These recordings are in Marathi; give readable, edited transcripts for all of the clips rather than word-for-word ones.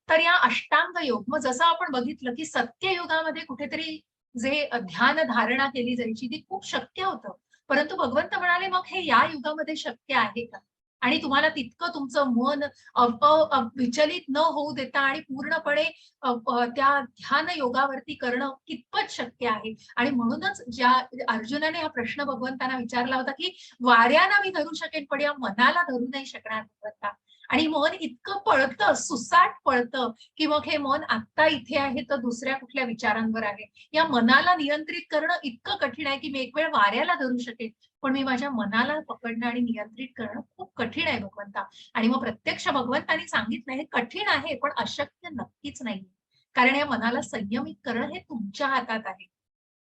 तर या अष्टांग योग, मग जसं आपण बघितलं की सत्ययुगामध्ये कुठेतरी जे ध्यान धारणा केली जायची ती खूप शक्य होतं. परंतु भगवंत म्हणाले मग हे या युगामध्ये शक्य आहे का? आणि तुम्हाला तितकं तुमचं मन विचलित न होऊ देता आणि पूर्णपणे त्या ध्यान योगावरती करणं कितपत शक्य आहे? आणि म्हणूनच ज्या अर्जुनाने हा प्रश्न भगवंतांना विचारला होता, की वाऱ्याला मी धरू शकेन, पण या मनाला धरू नाही शकणार भगवंता. आणि मन इतकं पळतं, सुसाट पळतं, की मग हे मन आत्ता इथे आहे तर दुसऱ्या कुठल्या विचारांवर आहे. या मनाला नियंत्रित करणं इतकं कठीण आहे, की मी एक वेळ वाऱ्याला धरू शकेन, पण मी माझ्या मनाला पकडणं आणि नियंत्रित करणं खूप कठीण आहे भगवंता. आणि मग प्रत्यक्ष भगवंतांनी सांगितलं हे कठीण आहे, पण अशक्य नक्कीच नाही. कारण या मनाला संयमित करणं हे तुमच्या हातात आहे.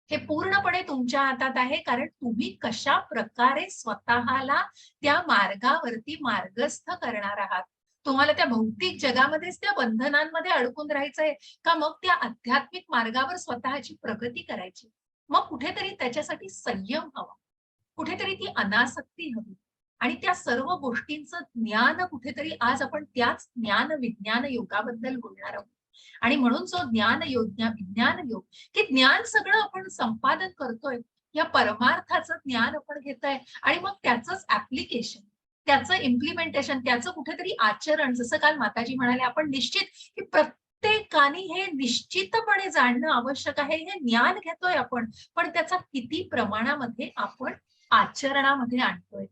हे पूर्णपणे तुमच्या हातात आहे, कारण तुम्ही कशा प्रकारे स्वतःला त्या मार्गावरती मार्गस्थ करणार आहात. तुम्हाला त्या भौतिक जगामध्येच त्या बंधनांमध्ये अडकून राहायचंय, का मग त्या आध्यात्मिक मार्गावर स्वतःची प्रगती करायची? मग कुठेतरी त्याच्यासाठी संयम हवा. कुठेतरी ती अनासक्ती हवी. आणि त्या सर्व गोष्टींचं ज्ञान कुठेतरी आज आपण त्याच ज्ञान विज्ञान योगाबद्दल बोलणार आहोत. आणि म्हणून जो ज्ञान विज्ञान योग, की ज्ञान सगळं आपण संपादन करतोय, या परमार्थाचं ज्ञान आपण घेतोय आणि मग त्याचंच ऍप्लिकेशन, त्याचं इम्प्लिमेंटेशन, त्याचं कुठेतरी आचरण. जसं काल माताजी म्हणाले, आपण निश्चित की प्रत्येकाने हे निश्चितपणे जाणणं आवश्यक आहे. हे ज्ञान घेतोय आपण, पण त्याचा किती प्रमाणामध्ये आपण आचरणामध्ये आणतोय.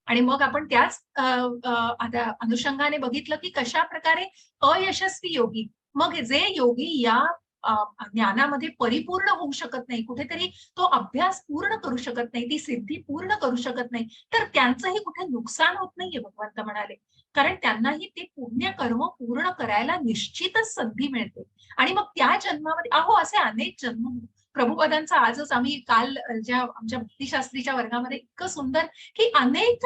आणि मग आपण त्याच आता अनुषंगाने बघितलं की कशा प्रकारे अयशस्वी योगी, मग जे योगी या अ, ज्ञानामध्ये परिपूर्ण होऊ शकत नाही, कुठेतरी तो अभ्यास पूर्ण करू शकत नाही, ती सिद्धी पूर्ण करू शकत नाही, तर त्यांचंही कुठे नुकसान होत नाहीये भगवंत म्हणाले. कारण त्यांनाही ते पुण्य कर्म पूर्ण करायला निश्चितच संधी मिळते. आणि मग त्या जन्मामध्ये असे अनेक जन्म. प्रभुपदांचा आजच आम्ही काल ज्या आमच्या भक्तिशास्त्रीच्या वर्गामध्ये इतकं सुंदर, की अनेक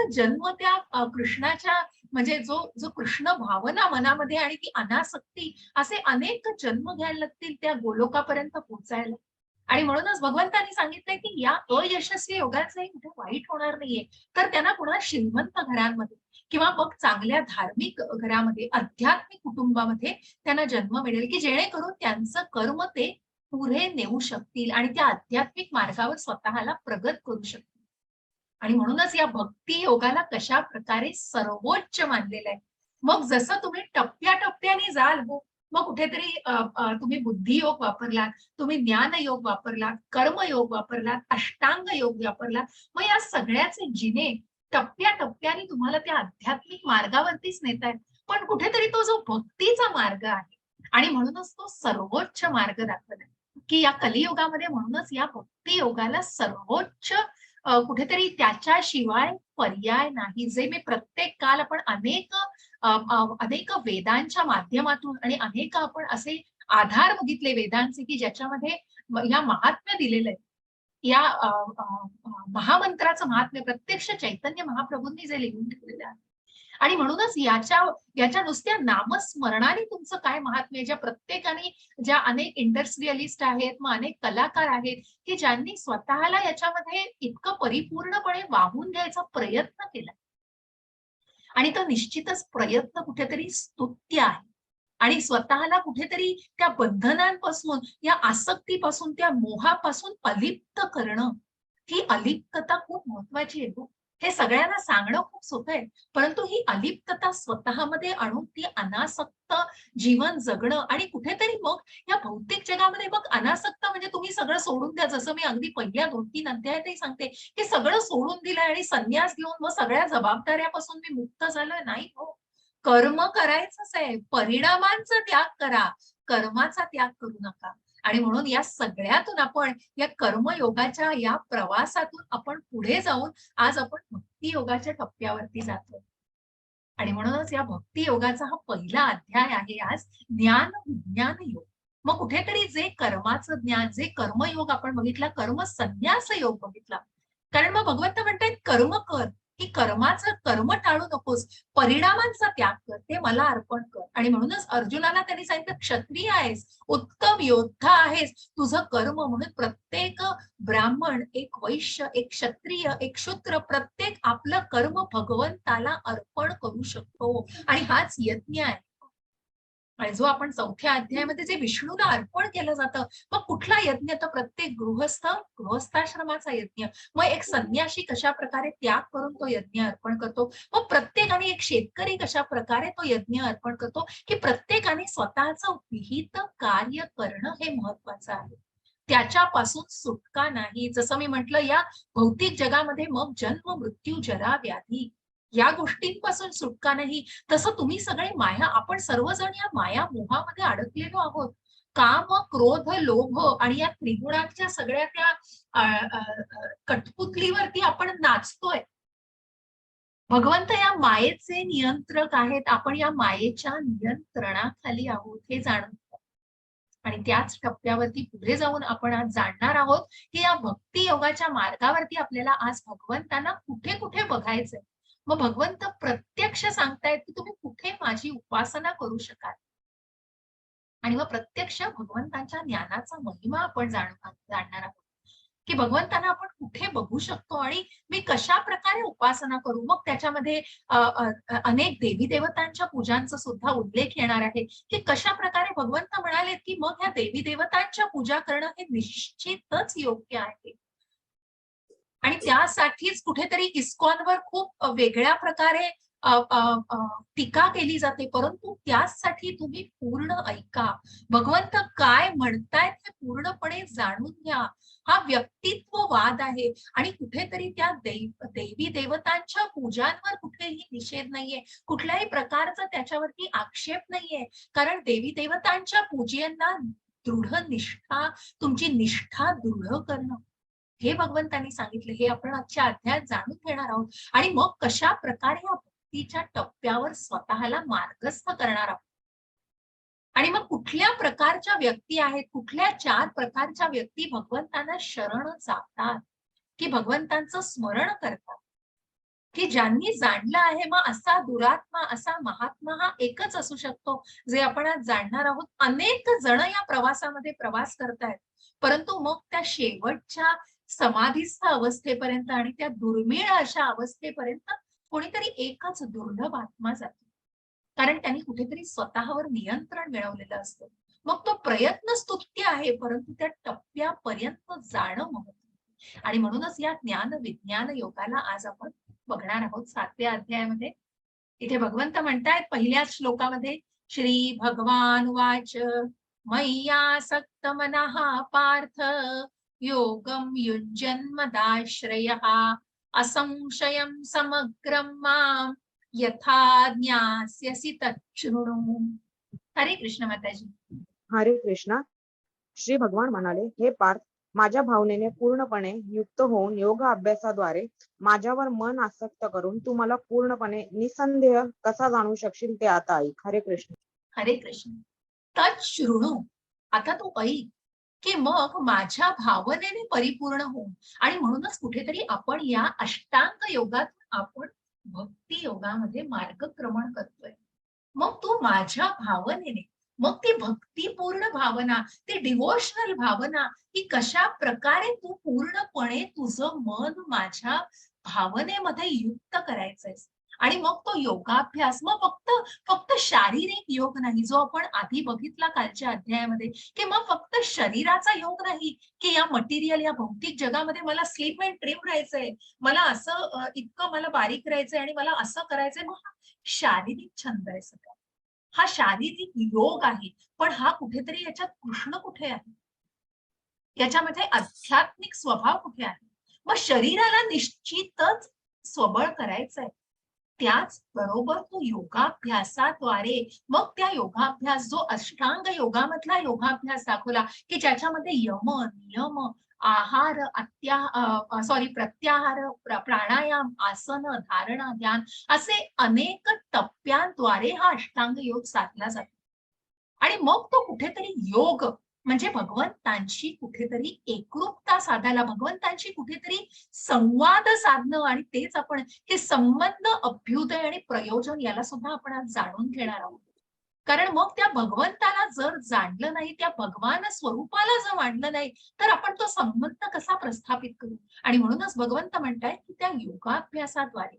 जन्म त्या कृष्णाच्या, म्हणजे जो जो कृष्ण भावना मनामध्ये आणि ती अनासक्ती, असे अनेक जन्म घ्यायला लागतील त्या गोलोकापर्यंत पोहोचायला. आणि म्हणूनच भगवंतांनी सांगितलंय की या अयशस्वी योगाचंही कुठे वाईट होणार नाहीये. तर त्यांना पुन्हा श्रीमंत घरांमध्ये किंवा मग चांगल्या धार्मिक घरामध्ये, आध्यात्मिक कुटुंबामध्ये त्यांना जन्म मिळेल, की जेणेकरून त्यांचं कर्म ते पुढे नेऊ शकतील आणि त्या आध्यात्मिक मार्गावर स्वतःला प्रगत करू शकतील. आणि म्हणूनच या भक्ती योगाला कशा प्रकारे सर्वोच्च मानलेलं आहे. मग जसं तुम्ही टप्प्याटप्प्याने जाल हो, मग कुठेतरी तुम्ही बुद्धियोग वापरलात, तुम्ही ज्ञानयोग वापरलात, कर्मयोग वापरलात, अष्टांग योग वापरलात. मग या सगळ्याचे जिने टप्प्याटप्प्याने तुम्हाला त्या आध्यात्मिक मार्गावरतीच नेतायत. पण कुठेतरी तो जो भक्तीचा मार्ग आहे आणि म्हणूनच तो सर्वोच्च मार्ग दाखवलाय, की या कलियुगामध्ये म्हणूनच या भक्ती योगाला सर्वोच्च कुठेतरी त्याच्याशिवाय पर्याय नाही. जे मी प्रत्येक काल आपण अनेक वेदांच्या माध्यमातून आणि अनेक आपण असे आधार बघितले वेदांचे, की ज्याच्यामध्ये या महात्म्य दिलेलं आहे. या महामंत्राचं महात्म्य प्रत्यक्ष चैतन्य महाप्रभूंनी जे लिहून ठेवलेलं आहे. आणि म्हणूनच याच्या नुसत्या नामस्मरणाने तुमचं काय महात्म्य, ज्या प्रत्येकाने, ज्या अनेक इंडस्ट्रियलिस्ट आहेत, मग अनेक कलाकार आहेत, की ज्यांनी स्वतःला याच्यामध्ये इतकं परिपूर्णपणे वाहून घ्यायचा प्रयत्न केला. आणि तो निश्चितच प्रयत्न कुठेतरी स्तुत्य आहे. आणि स्वतःला कुठेतरी त्या बंधनांपासून, या आसक्तीपासून, त्या मोहापासून अलिप्त करणं, ही अलिप्तता खूप महत्वाची आहे हो. हे सगळ्यांना सांगणं खूप सोपं आहे. परंतु ही अलिप्तता स्वतःमध्ये आणून ती अनासक्त जीवन जगणं आणि कुठेतरी मग या भौतिक जगामध्ये मग अनासक्त म्हणजे तुम्ही सगळं सोडून द्या. जसं मी अगदी पहिल्या 2-3 अध्यायातही सांगते, की सगळं सोडून दिलंय आणि संन्यास घेऊन मग सगळ्या जबाबदाऱ्यापासून मी मुक्त झालोय. नाही हो. कर्म करायचंच आहे. परिणामांचा त्याग करा. कर्माचा त्याग करू नका. आणि म्हणून या सगळ्यातून आपण या कर्मयोगाच्या या प्रवासातून आपण पुढे जाऊन आज आपण भक्ती योगाच्या टप्प्यावरती जातोय. आणि म्हणूनच या भक्ती योगाचा हा पहिला अध्याय आहे आज, ज्ञान विज्ञान योग. मग कुठेतरी जे कर्माचं ज्ञान, जे कर्मयोग आपण बघितला, कर्म संन्यास योग बघितला. कारण मग भगवंत म्हणतायत कर्म कर. की कर्म टाळू नकोस, परिणामांचा त्याग कर, ते मला अर्पण कर. आणि म्हणूनच अर्जुनाला त्यांनी सांगितलं, क्षत्रिय आहेस, उत्तम योद्धा आहेस, तुझं कर्म म्हणून प्रत्येक ब्राह्मण, एक वैश्य, एक क्षत्रिय, एक शूद्र, प्रत्येक आपलं कर्म भगवंताला अर्पण करू शकतो. आणि हाच यज्ञ आहे. आणि जो आपण 4थ्या अध्यायामध्ये जे विष्णूला अर्पण केलं जातं, मग कुठला यज्ञ? तर प्रत्येक गृहस्थाश्रमाचा यज्ञ. मग एक संन्यासी कशा प्रकारे त्याग करून तो यज्ञ अर्पण करतो, मग प्रत्येकाने, एक शेतकरी कशा प्रकारे तो यज्ञ अर्पण करतो, की प्रत्येकाने स्वतःचं विहित कार्य करणं हे महत्वाचं आहे. त्याच्यापासून सुटका नाही. जसं मी म्हटलं, या भौतिक जगामध्ये मग जन्म, मृत्यू, जरा, व्याधी या गोष्टींपासून सुटका नाही. तसं तुम्ही सगळे आपण सर्वजण या माया मोहामध्ये अडकलेलो आहोत. काम, क्रोध, लोभ आणि या त्रिगुणांच्या सगळ्या त्या कठपुतलीवरती आपण नाचतोय. भगवंत या मायेचे नियंत्रक आहेत. आपण या मायेच्या नियंत्रणाखाली आहोत हे जाणून, आणि त्याच टप्प्यावरती पुढे जाऊन आपण आज जाणणार आहोत की या भक्ती योगाच्या मार्गावरती आपल्याला आज भगवंतांना कुठे कुठे बघायचंय. मग भगवंत प्रत्यक्ष सांगतायत की तुम्ही कुठे माझी उपासना करू शकाल. आणि मग प्रत्यक्ष भगवंतांच्या ज्ञानाचा महिमा आपण जाणणार आहोत की भगवंतांना आपण कुठे बघू शकतो आणि मी कशा प्रकारे उपासना करू. मग त्याच्यामध्ये अनेक देवी देवतांच्या पूजांचा सुद्धा उल्लेख येणार आहे की कशा प्रकारे भगवंत म्हणाले की मग ह्या देवी देवतांच्या पूजा करणं हे निश्चितच योग्य आहे. आणि त्यासाठीच कुठेतरी इस्कॉनवर खूप वेगळ्या प्रकारे टीका केली जाते, परंतु त्यासाठी तुम्ही पूर्ण ऐका. भगवंत काय म्हणतायत हे पूर्णपणे जाणून घ्या. हा व्यक्तित्ववाद आहे आणि कुठेतरी त्या देवी देवतांच्या पूजांवर कुठेही निषेध नाहीये, कुठल्याही प्रकारचा त्याच्यावरती आक्षेप नाहीये. कारण देवी देवतांच्या पूजेंना दृढ निष्ठा, तुमची निष्ठा दृढ करणं हे भगवंतांनी सांगितले. हे आपण आजच्या अध्यायात जाणून घेणार आहोत. आणि मग कशा प्रकारे या भक्तीच्या टप्प्यावर स्वतःला मार्गस्थ करणार आहोत. आणि मग कुठल्या प्रकारच्या व्यक्ती आहेत, कुठल्या 4 प्रकारच्या व्यक्ती भगवंतांना शरण जातात, की भगवंतांचं स्मरण करतात, की ज्यांनी जाणलं आहे. मग असा दुरात्मा, असा महात्मा हा एकच असू शकतो, जे आपण आज जाणणार आहोत. अनेक जण या प्रवासामध्ये प्रवास करतायत, परंतु मग त्या शेवटच्या समाधीस्थ अवस्थेपर्यंत आणि त्या दुर्मिळ अशा अवस्थेपर्यंत कोणीतरी एकच दुर्लभ आत्मा जातो. कारण त्यांनी कुठेतरी स्वतःवर नियंत्रण मिळवलेलं असतं. मग तो प्रयत्न स्तुत्य आहे, परंतु त्या टप्प्यापर्यंत जाणं महत्त्वाचं. आणि म्हणूनच या ज्ञान विज्ञान योगाला आज आपण बघणार आहोत 7व्या अध्यायामध्ये. इथे भगवंत म्हणतायत पहिल्याच श्लोकामध्ये, श्री भगवान वाच मय्यासक्त मनः पार्थ योगम युञ्जन्मदाश्रयः असंशयं समग्रं मां यथा ज्ञास्यसि तच्छृणु. हरे कृष्ण माताजी. हरे कृष्णा. श्री भगवान म्हणाले, हे पार्थ, माझ्या भावनेने पूर्णपणे युक्त होऊन योग अभ्यासाद्वारे माझ्यावर मन आसक्त करून तू मला पूर्णपणे निसंदेह कसा जाणू शकशील ते आता ऐक. हरे कृष्ण. हरे कृष्ण. तच्छृणु, आता तू ऐक की मग माझ्या भावनेने परिपूर्ण होऊन, आणि म्हणूनच कुठेतरी आपण या अष्टांग योगात आपण भक्ती योगामध्ये मार्गक्रमण करतोय. मग तू माझ्या भावनेने, मग ती भक्तीपूर्ण भावना, ती डिव्होशनल भावना, की कशा प्रकारे तू पूर्णपणे तुझं मन माझ्या भावनेमध्ये युक्त करायचंय. आणि मग तो योगाभ्यास, मग फक्त शारीरिक योग नाही, जो आपण आधी बघितला कालच्या अध्यायामध्ये, की मग फक्त शरीराचा योग नाही, की या मटेरियल, या भौतिक जगामध्ये मला स्लिम अँड ट्रिम राहायचंय, मला असं इतकं मला बारीक राहायचंय आणि मला असं करायचंय. मग हा शारीरिक छंद आहे सगळा, हा शारीरिक योग आहे. पण हा कुठेतरी याच्यात कृष्ण कुठे आहे, याच्यामध्ये आध्यात्मिक स्वभाव कुठे आहे. मग शरीराला निश्चितच स्वबळ करायचंय, त्याच बरोबर तो योगाभ्यासाद्वारे, मग त्या योगाभ्यास जो अष्टांग योगामधला योगाभ्यास दाखवला, की ज्याच्यामध्ये यम, नियम, आहार, प्रत्याहार, प्राणायाम, आसन, धारणा, ध्यान असे अनेक टप्प्यांद्वारे हा अष्टांग योग साधला जातो. आणि मग तो कुठेतरी योग म्हणजे भगवंतांची कुठेतरी एकरूपता साधायला, भगवंतांची कुठेतरी संवाद साधणं, आणि तेच आपण हे संबंध, अभ्युदय आणि प्रयोजन याला सुद्धा आपण आज जाणून घेणार आहोत. कारण मग त्या भगवंताला जर जाणलं नाही, त्या भगवान स्वरूपाला जर मांडलं नाही, तर आपण तो संबंध कसा प्रस्थापित करू? आणि म्हणूनच भगवंत म्हणतायत की त्या योगाभ्यासाद्वारे,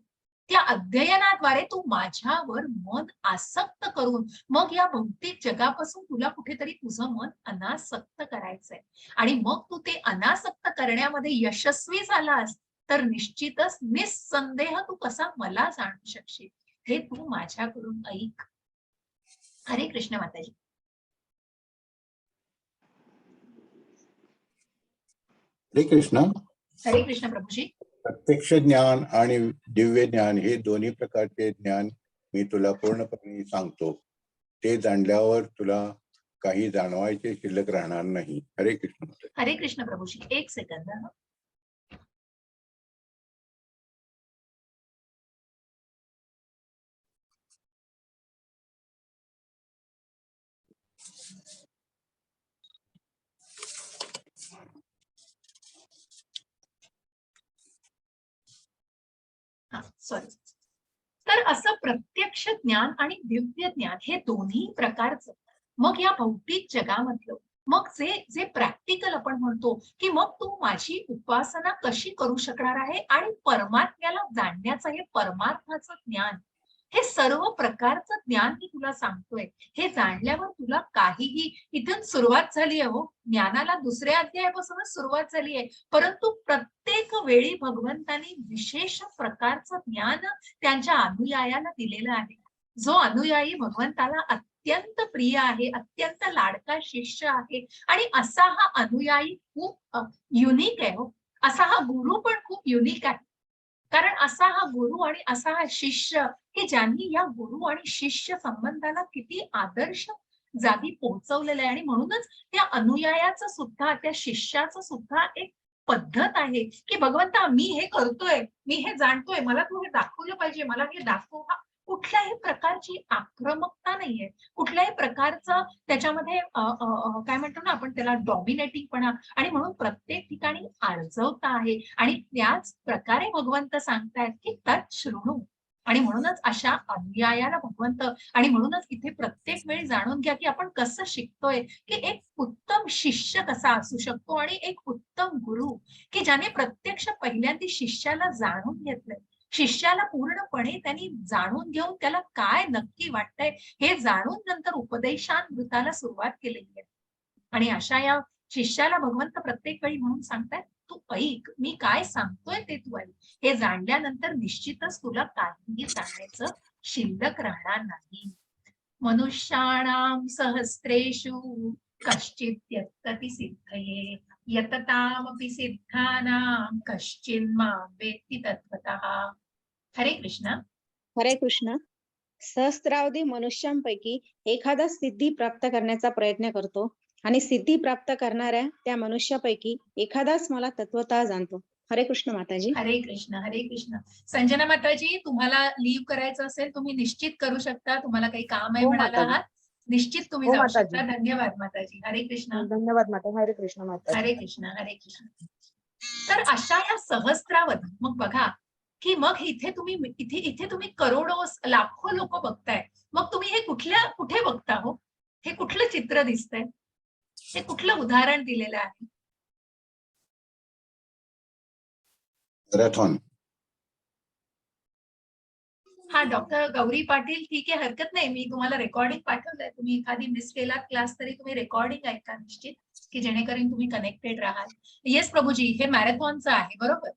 त्या अध्ययनाद्वारे तू माझ्यावर मन आसक्त करून मग या भौतिक जगापासून तुला कुठेतरी तुझं मन अनासक्त करायचंय. आणि मग तू ते अनासक्त करण्यामध्ये यशस्वी झालास तर निश्चितच निस्संदेह तू कसा मला जाणू शकशील, हे तू माझ्याकडून ऐक. हरे कृष्ण माताजी. हरे कृष्ण. हरे कृष्ण प्रभूजी. प्रत्यक्ष ज्ञान आणि दिव्य ज्ञान हे दोन्ही प्रकारचे ज्ञान मी तुला पूर्णपणे सांगतो. ते जाणल्यावर तुला काही जाणवायचे शिल्लक राहणार नाही. हरे कृष्ण. हरे कृष्ण प्रभूजी. एक सेकंद. सॉरी. तर असं प्रत्यक्ष ज्ञान आणि दिव्य ज्ञान हे दोन्ही प्रकारचं मग या भौतिक जगामधलं, मग जे जे प्रॅक्टिकल आपण म्हणतो की मग तू माझी उपासना कशी करू शकणार आहे आणि परमात्म्याला जाणण्याचं हे परमार्थाचं ज्ञान, हे सर्व प्रकारचं ज्ञान मी तुला सांगतोय. हे जाणल्यावर तुला काहीही, इथून सुरुवात झाली आहे हो, ज्ञानाला दुसऱ्या अध्यायापासूनच सुरुवात झाली आहे, परंतु प्रत्येक वेळी भगवंतांनी विशेष प्रकारचं ज्ञान त्यांच्या अनुयायाला दिलेलं आहे. जो अनुयायी भगवंताला अत्यंत प्रिय आहे, अत्यंत लाडका शिष्य आहे, आणि असा हा अनुयायी खूप युनिक आहे हो. असा हा गुरु पण खूप युनिक आहे. कारण असा हा गुरु आणि असा हा शिष्य की ज्यांनी या गुरु आणि शिष्य संबंधाला किती आदर्श जागी पोहोचवलेलं आहे. आणि म्हणूनच त्या अनुयायाचं सुद्धा, त्या शिष्याचं सुद्धा एक पद्धत आहे की भगवंता मी हे करतोय, मी हे जाणतोय, मला तू हे दाखवलं पाहिजे, मला हे दाखव. हा कुठल्याही प्रकारची आक्रमकता नाहीये, कुठल्याही प्रकारचं त्याच्यामध्ये काय म्हणतो ना आपण त्याला, डॉमिनेटिंगपणा. आणि म्हणून प्रत्येक ठिकाणी आर्जवता आहे. आणि त्याच प्रकारे भगवंत सांगतायत की तत् शृणु. आणि म्हणूनच अशा अनुयायाला भगवंत, आणि म्हणूनच इथे प्रत्येक वेळी जाणून घ्या की आपण कसं शिकतोय, की एक उत्तम शिष्य कसा असू शकतो आणि एक उत्तम गुरु की ज्याने प्रत्यक्ष पहिल्यांदा शिष्याला जाणून घेतलंय, शिष्याला पूर्णपणे त्यांनी जाणून घेऊन त्याला काय नक्की वाटतंय हे जाणून नंतर उपदेशामृताला सुरुवात केलेली आहे. आणि अशा या शिष्याला भगवंत प्रत्येक वेळी म्हणून सांगतायत तू ऐक, मी काय सांगतोय ते तू ऐक. हे जाणल्यानंतर निश्चितच तुला काहीही जाणायचं शिल्लक राहणार नाही. मनुष्याणाम सहस्रेषु कश्चित् यत्तति सिद्धये यततामपि सिद्धानां कश्चिन्मां वेत्ति तत्त्वतः. हरे कृष्ण. हरे कृष्ण. सहस्रावधी मनुष्यांपैकी एखादा सिद्धी प्राप्त करण्याचा प्रयत्न करतो आणि सिद्धी प्राप्त करणाऱ्या त्या मनुष्यापैकी एखादाच मला तत्वतः जाणतो. हरे कृष्ण माताजी. हरे कृष्ण. हरे कृष्ण. संजना माताजी, तुम्हाला लीव करायचं असेल तुम्ही निश्चित करू शकता. तुम्हाला काही काम आहे हो म्हणाला माताजी. आहात, निश्चित तुम्ही हो जाऊ माताजी. शकता. धन्यवाद माताजी. हरे कृष्ण. धन्यवाद माता. हरे कृष्ण माता. हरे कृष्ण. हरे कृष्ण. तर अशा या सहस्रावधी मग बघा की मग इथे तुम्ही करोडो लाखो लोक बघताय. मग तुम्ही हे कुठे बघता हो? हे कुठलं चित्र दिसतंय? हे कुठलं उदाहरण दिलेलं आहे? मॅरेथॉन. हा डॉक्टर गौरी पाटील, ठीक आहे, हरकत नाही. मी तुम्हाला रेकॉर्डिंग पाठवलंय. तुम्ही एखादी मिस केलात क्लास तरी तुम्ही रेकॉर्डिंग ऐका निश्चित, की जेणेकरून तुम्ही कनेक्टेड राहाल. येस प्रभूजी, हे मॅरेथॉनचं आहे बरोबर.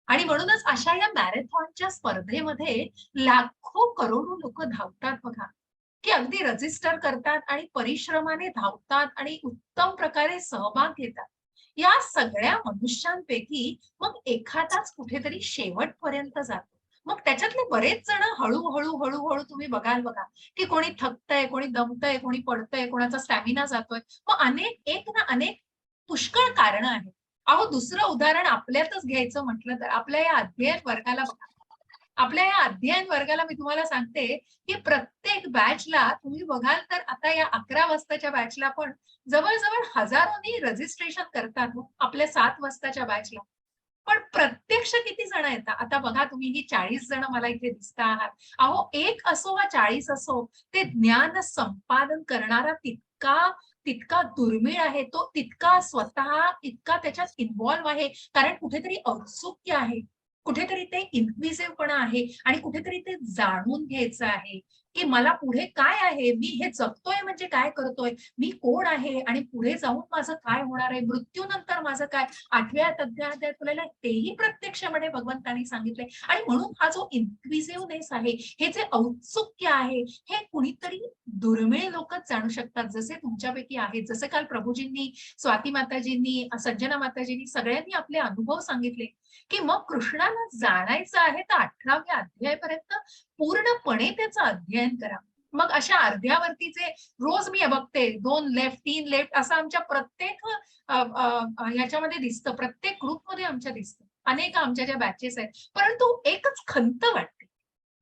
आणि म्हणूनच अशा या मॅरेथॉनच्या स्पर्धेमध्ये लाखो करोडो लोक धावतात बघा, की अगदी रजिस्टर करतात आणि परिश्रमाने धावतात आणि उत्तम प्रकारे सहभाग घेतात. या सगळ्या मनुष्यांपैकी मग एखादाच कुठेतरी शेवटपर्यंत जातो. मग त्याच्यातले बरेच जण हळूहळू तुम्ही बघाल बघा, की कोणी थकतंय, कोणी दमतंय, कोणी पडतंय, कोणाचा स्टॅमिना जातोय. मग अनेक पुष्कळ कारणं आहेत. अहो, दुसरं उदाहरण आपल्यातच घ्यायचं म्हटलं तर आपल्या या अध्ययन वर्गाला बघा. आपल्या या अध्ययन वर्गाला मी तुम्हाला सांगते की प्रत्येक बॅचला तुम्ही बघाल तर आता या 11 वाजताच्या बॅचला पण जवळजवळ हजारोनी रजिस्ट्रेशन करतात हो, आपल्या 7 वाजताच्या बॅचला. पण प्रत्यक्ष किती जण येतात? आता बघा तुम्ही ही 40 जण मला इथे दिसता आहात. अहो 1 असो वा 40 असो, ते ज्ञान संपादन करणारा तितका दुर्मिळ आहे तो, तितका स्वतः इतका त्याच्यात इन्व्हॉल्व आहे. कारण कुठेतरी औत्सुक्य आहे, कुठेतरी ते इन्क्विजिव्हपणा आहे आणि कुठेतरी ते जाणून घ्यायचं आहे की मला पुढे काय आहे, मी हे जगतोय म्हणजे काय करतोय, मी कोण आहे आणि पुढे जाऊन माझं काय होणार आहे, मृत्यूनंतर माझं काय. 8व्या अध्यायात आपल्याला तेही प्रत्यक्षामध्ये भगवंतांनी सांगितले. आणि म्हणून हा जो इन्क्विजिव्हनेस आहे, हे जे औत्सुक्य आहे, हे कुणीतरी दुर्मिळ लोकच जाणू शकतात, जसे तुमच्यापैकी आहेत. जसे काल प्रभूजींनी, स्वाती माताजींनी, सज्जना माताजींनी सगळ्यांनी आपले अनुभव सांगितले की मग कृष्णाला जाणायचं आहे तर 18व्या अध्यायापर्यंत पूर्णपणे त्याचं अध्ययन करा. मग अशा अर्ध्यावरतीचे रोज मी बघते 2 लेफ्ट 3 लेफ्ट असं आमच्या प्रत्येक याच्यामध्ये दिसतं, प्रत्येक ग्रुपमध्ये आमच्या दिसतं, अनेक आमच्या ज्या बॅचेस आहेत. परंतु एकच खंत वाटते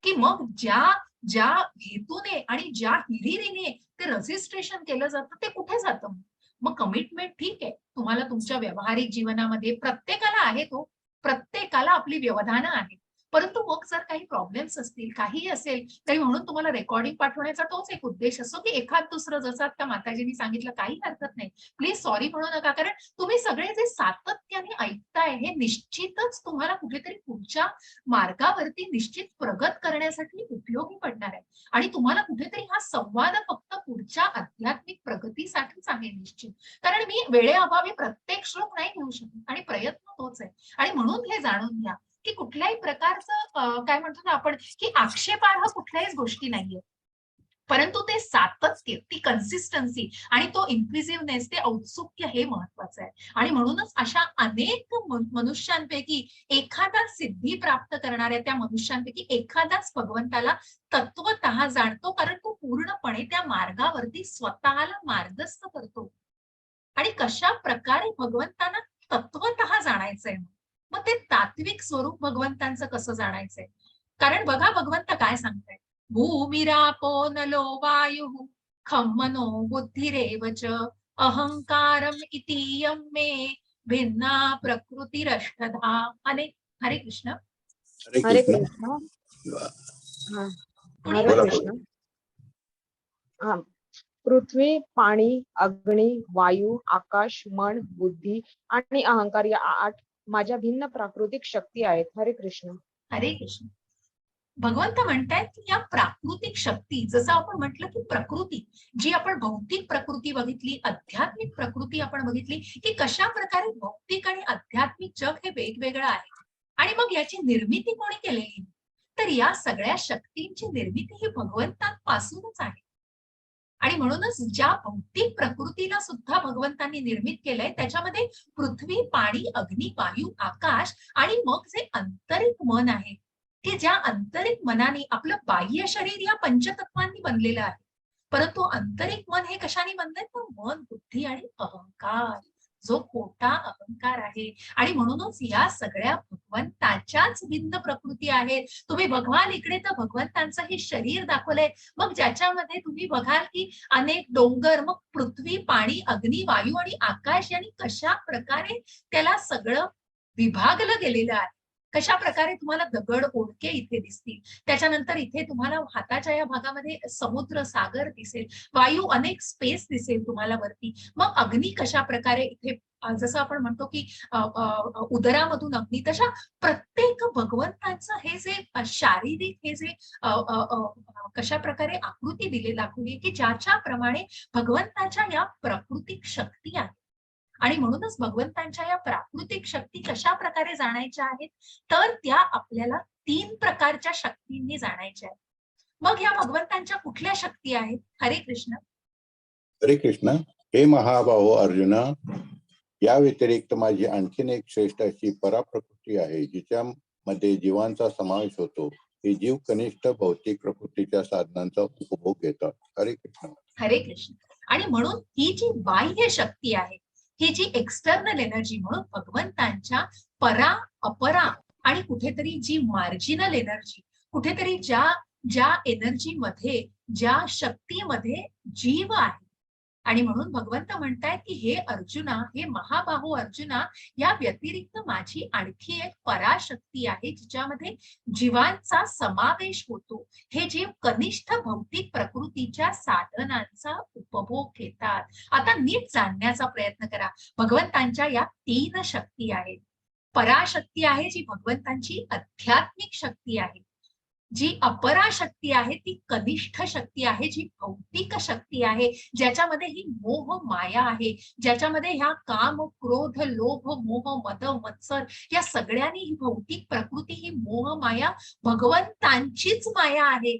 की मग ज्या हेतूने आणि ज्या हिरिरीने ते रजिस्ट्रेशन केलं जातं ते कुठे जातं. मग कमिटमेंट ठीक आहे, तुम्हाला तुमच्या व्यावहारिक जीवनामध्ये प्रत्येकाला आहे, तो प्रत्येकाला आपली व्यवधानं आहेत. परंतु मग जर काही प्रॉब्लेम्स असतील, काहीही असेल तरी म्हणून तुम्हाला रेकॉर्डिंग पाठवण्याचा तोच एक उद्देश असतो की एखाद दुसरं, जसं आता माताजींनी सांगितलं, काही हरकत नाही, प्लीज सॉरी म्हणू नका. कारण तुम्ही सगळे जे सातत्याने ऐकताय हे निश्चितच तुम्हाला कुठेतरी पुढच्या मार्गावरती निश्चित प्रगत करण्यासाठी उपयोगी पडणार आहे. आणि तुम्हाला कुठेतरी हा संवाद फक्त पुढच्या आध्यात्मिक प्रगतीसाठीच आहे निश्चित. कारण मी वेळेअभावी प्रत्येक श्लोक नाही घेऊ शकत आणि प्रयत्न तोच आहे. आणि म्हणून हे जाणून घ्या की कुठल्याही प्रकारचं काय म्हणतो ना आपण की आक्षेपार्ह कुठल्याहीच गोष्टी नाहीये, परंतु ते सातत्य, ती कन्सिस्टन्सी आणि तो इन्क्विजिव्हनेस, ते औत्सुक्य हे महत्वाचं आहे. आणि म्हणूनच अशा अनेक मनुष्यांपैकी एखादा सिद्धी प्राप्त करणाऱ्या त्या मनुष्यांपैकी एखादाच भगवंताला तत्वतः जाणतो, कारण तो पूर्णपणे त्या मार्गावरती स्वतःला मार्गस्थ करतो. आणि कशा प्रकारे भगवंतांना तत्वतः जाणायचंय, मग ते तात्विक स्वरूप भगवंतांचं कसं जाणायचंय. कारण बघा भगवंत काय सांगताय, भूमिरापो नलो वायुः खं मनो बुद्धिरेव च अहंकारम इतीयं मे भिन्ना प्रकृतिरष्टधा. हरे कृष्ण. हरे हरे कृष्ण. कृष्ण. हा, कुणी हरे बोला, कृष्ण. हा, पृथ्वी, पाणी, अग्नी, वायू, आकाश, मन, बुद्धी आणि अहंकार या 8 माझ्या भिन्न प्राकृतिक शक्ती आहेत. हरे कृष्ण. हरे कृष्ण. भगवंत म्हणतायत की या प्राकृतिक शक्ती, जसं आपण म्हटलं की प्रकृती, जी आपण भौतिक प्रकृती बघितली, आध्यात्मिक प्रकृती आपण बघितली की कशा प्रकारे भौतिक आणि आध्यात्मिक जग हे वेगवेगळं आहे. आणि मग याची निर्मिती कोणी केलेली, तर या सगळ्या शक्तींची निर्मिती ही भगवंतांपासूनच आहे. आणि म्हणूनच ज्या भौतिक प्रकृतीला सुद्धा भगवंतांनी निर्मित केलंय त्याच्यामध्ये पृथ्वी, पाणी, अग्नी, वायू, आकाश आणि मग जे आंतरिक मन आहे, की ज्या आंतरिक मनाने आपलं बाह्य शरीर या पंचतत्वांनी बनलेलं आहे, परंतु आंतरिक मन हे कशाने बनलंय, तर मन, बुद्धी आणि अहंकार, जो खोटा अहंकार आहे. आणि म्हणूनच या सगळ्या भगवंताच्याच भिन्न प्रकृती आहेत. तुम्ही बघाल इकडे तर भगवंतांचं हे शरीर दाखवलंय, मग ज्याच्यामध्ये तुम्ही बघाल की अनेक डोंगर, मग पृथ्वी, पाणी, अग्नी, वायू आणि आकाश यांनी कशा प्रकारे त्याला सगळं विभागलं गेलेलं आहे. कशा प्रकारे तुम्हाला दगड, ओढके इथे दिसतील, त्याच्यानंतर इथे तुम्हाला हाताच्या या भागामध्ये समुद्र, सागर दिसेल, वायू, अनेक स्पेस दिसेल तुम्हाला वरती. मग अग्नी कशा प्रकारे इथे, जसं आपण म्हणतो की उदरामधून अग्नी, तशा प्रत्येक भगवंतांचं हे जे शारीरिक, हे जे कशा प्रकारे आकृती दाखवली की ज्याच्या प्रमाणे भगवंताच्या या प्राकृतिक शक्ती आहेत. आणि म्हणूनच भगवंतांच्या या प्राकृतिक शक्ती कशा प्रकारे जाणायच्या आहेत, तर त्या आपल्याला 3 प्रकारच्या शक्तींनी जाणायच्या आहेत. मग या भगवंतांच्या कुठल्या शक्ती आहेत. हरे कृष्ण. हरे कृष्ण. हे महाबाहो अर्जुना, या व्यतिरिक्त माझी आणखीन एक श्रेष्ठ अशी पराप्रकृती आहे, जिच्यामध्ये जीवांचा समावेश होतो. हे जीव कनिष्ठ भौतिक प्रकृतीच्या साधनांचा उपभोग घेतात. हरे कृष्ण. हरे कृष्ण. आणि म्हणून ही जी बाह्य शक्ती आहे, ही जी एक्सटर्नल एनर्जी, म्हणून भगवंतांच्या परा, अपरा आणि कुठेतरी जी मार्जिनल एनर्जी, कुठेतरी ज्या ज्या एनर्जीमध्ये, ज्या शक्तीमध्ये जीव आहे. आणि म्हणून भगवंत म्हणतायत की हे अर्जुना, हे महाबाहू अर्जुना, या व्यतिरिक्त माझी आणखी एक पराशक्ती आहे जिच्यामध्ये जीवांचा समावेश होतो. हे जीव कनिष्ठ भौतिक प्रकृतीच्या साधनांचा उपभोग घेतात. आता नीट जाणण्याचा प्रयत्न करा. भगवंतांच्या या 3 शक्ती आहेत. पराशक्ती आहे जी भगवंतांची आध्यात्मिक शक्ती आहे. जी अपराशक्ती आहे ती कनिष्ठ शक्ती आहे, जी भौतिक शक्ती आहे, ज्याच्यामध्ये ही मोह माया आहे, ज्याच्यामध्ये ह्या काम, क्रोध, लोभ, मोह, मद, मत्सर या सगळ्यांनी ही भौतिक प्रकृती, ही मोह माया भगवंतांचीच माया आहे.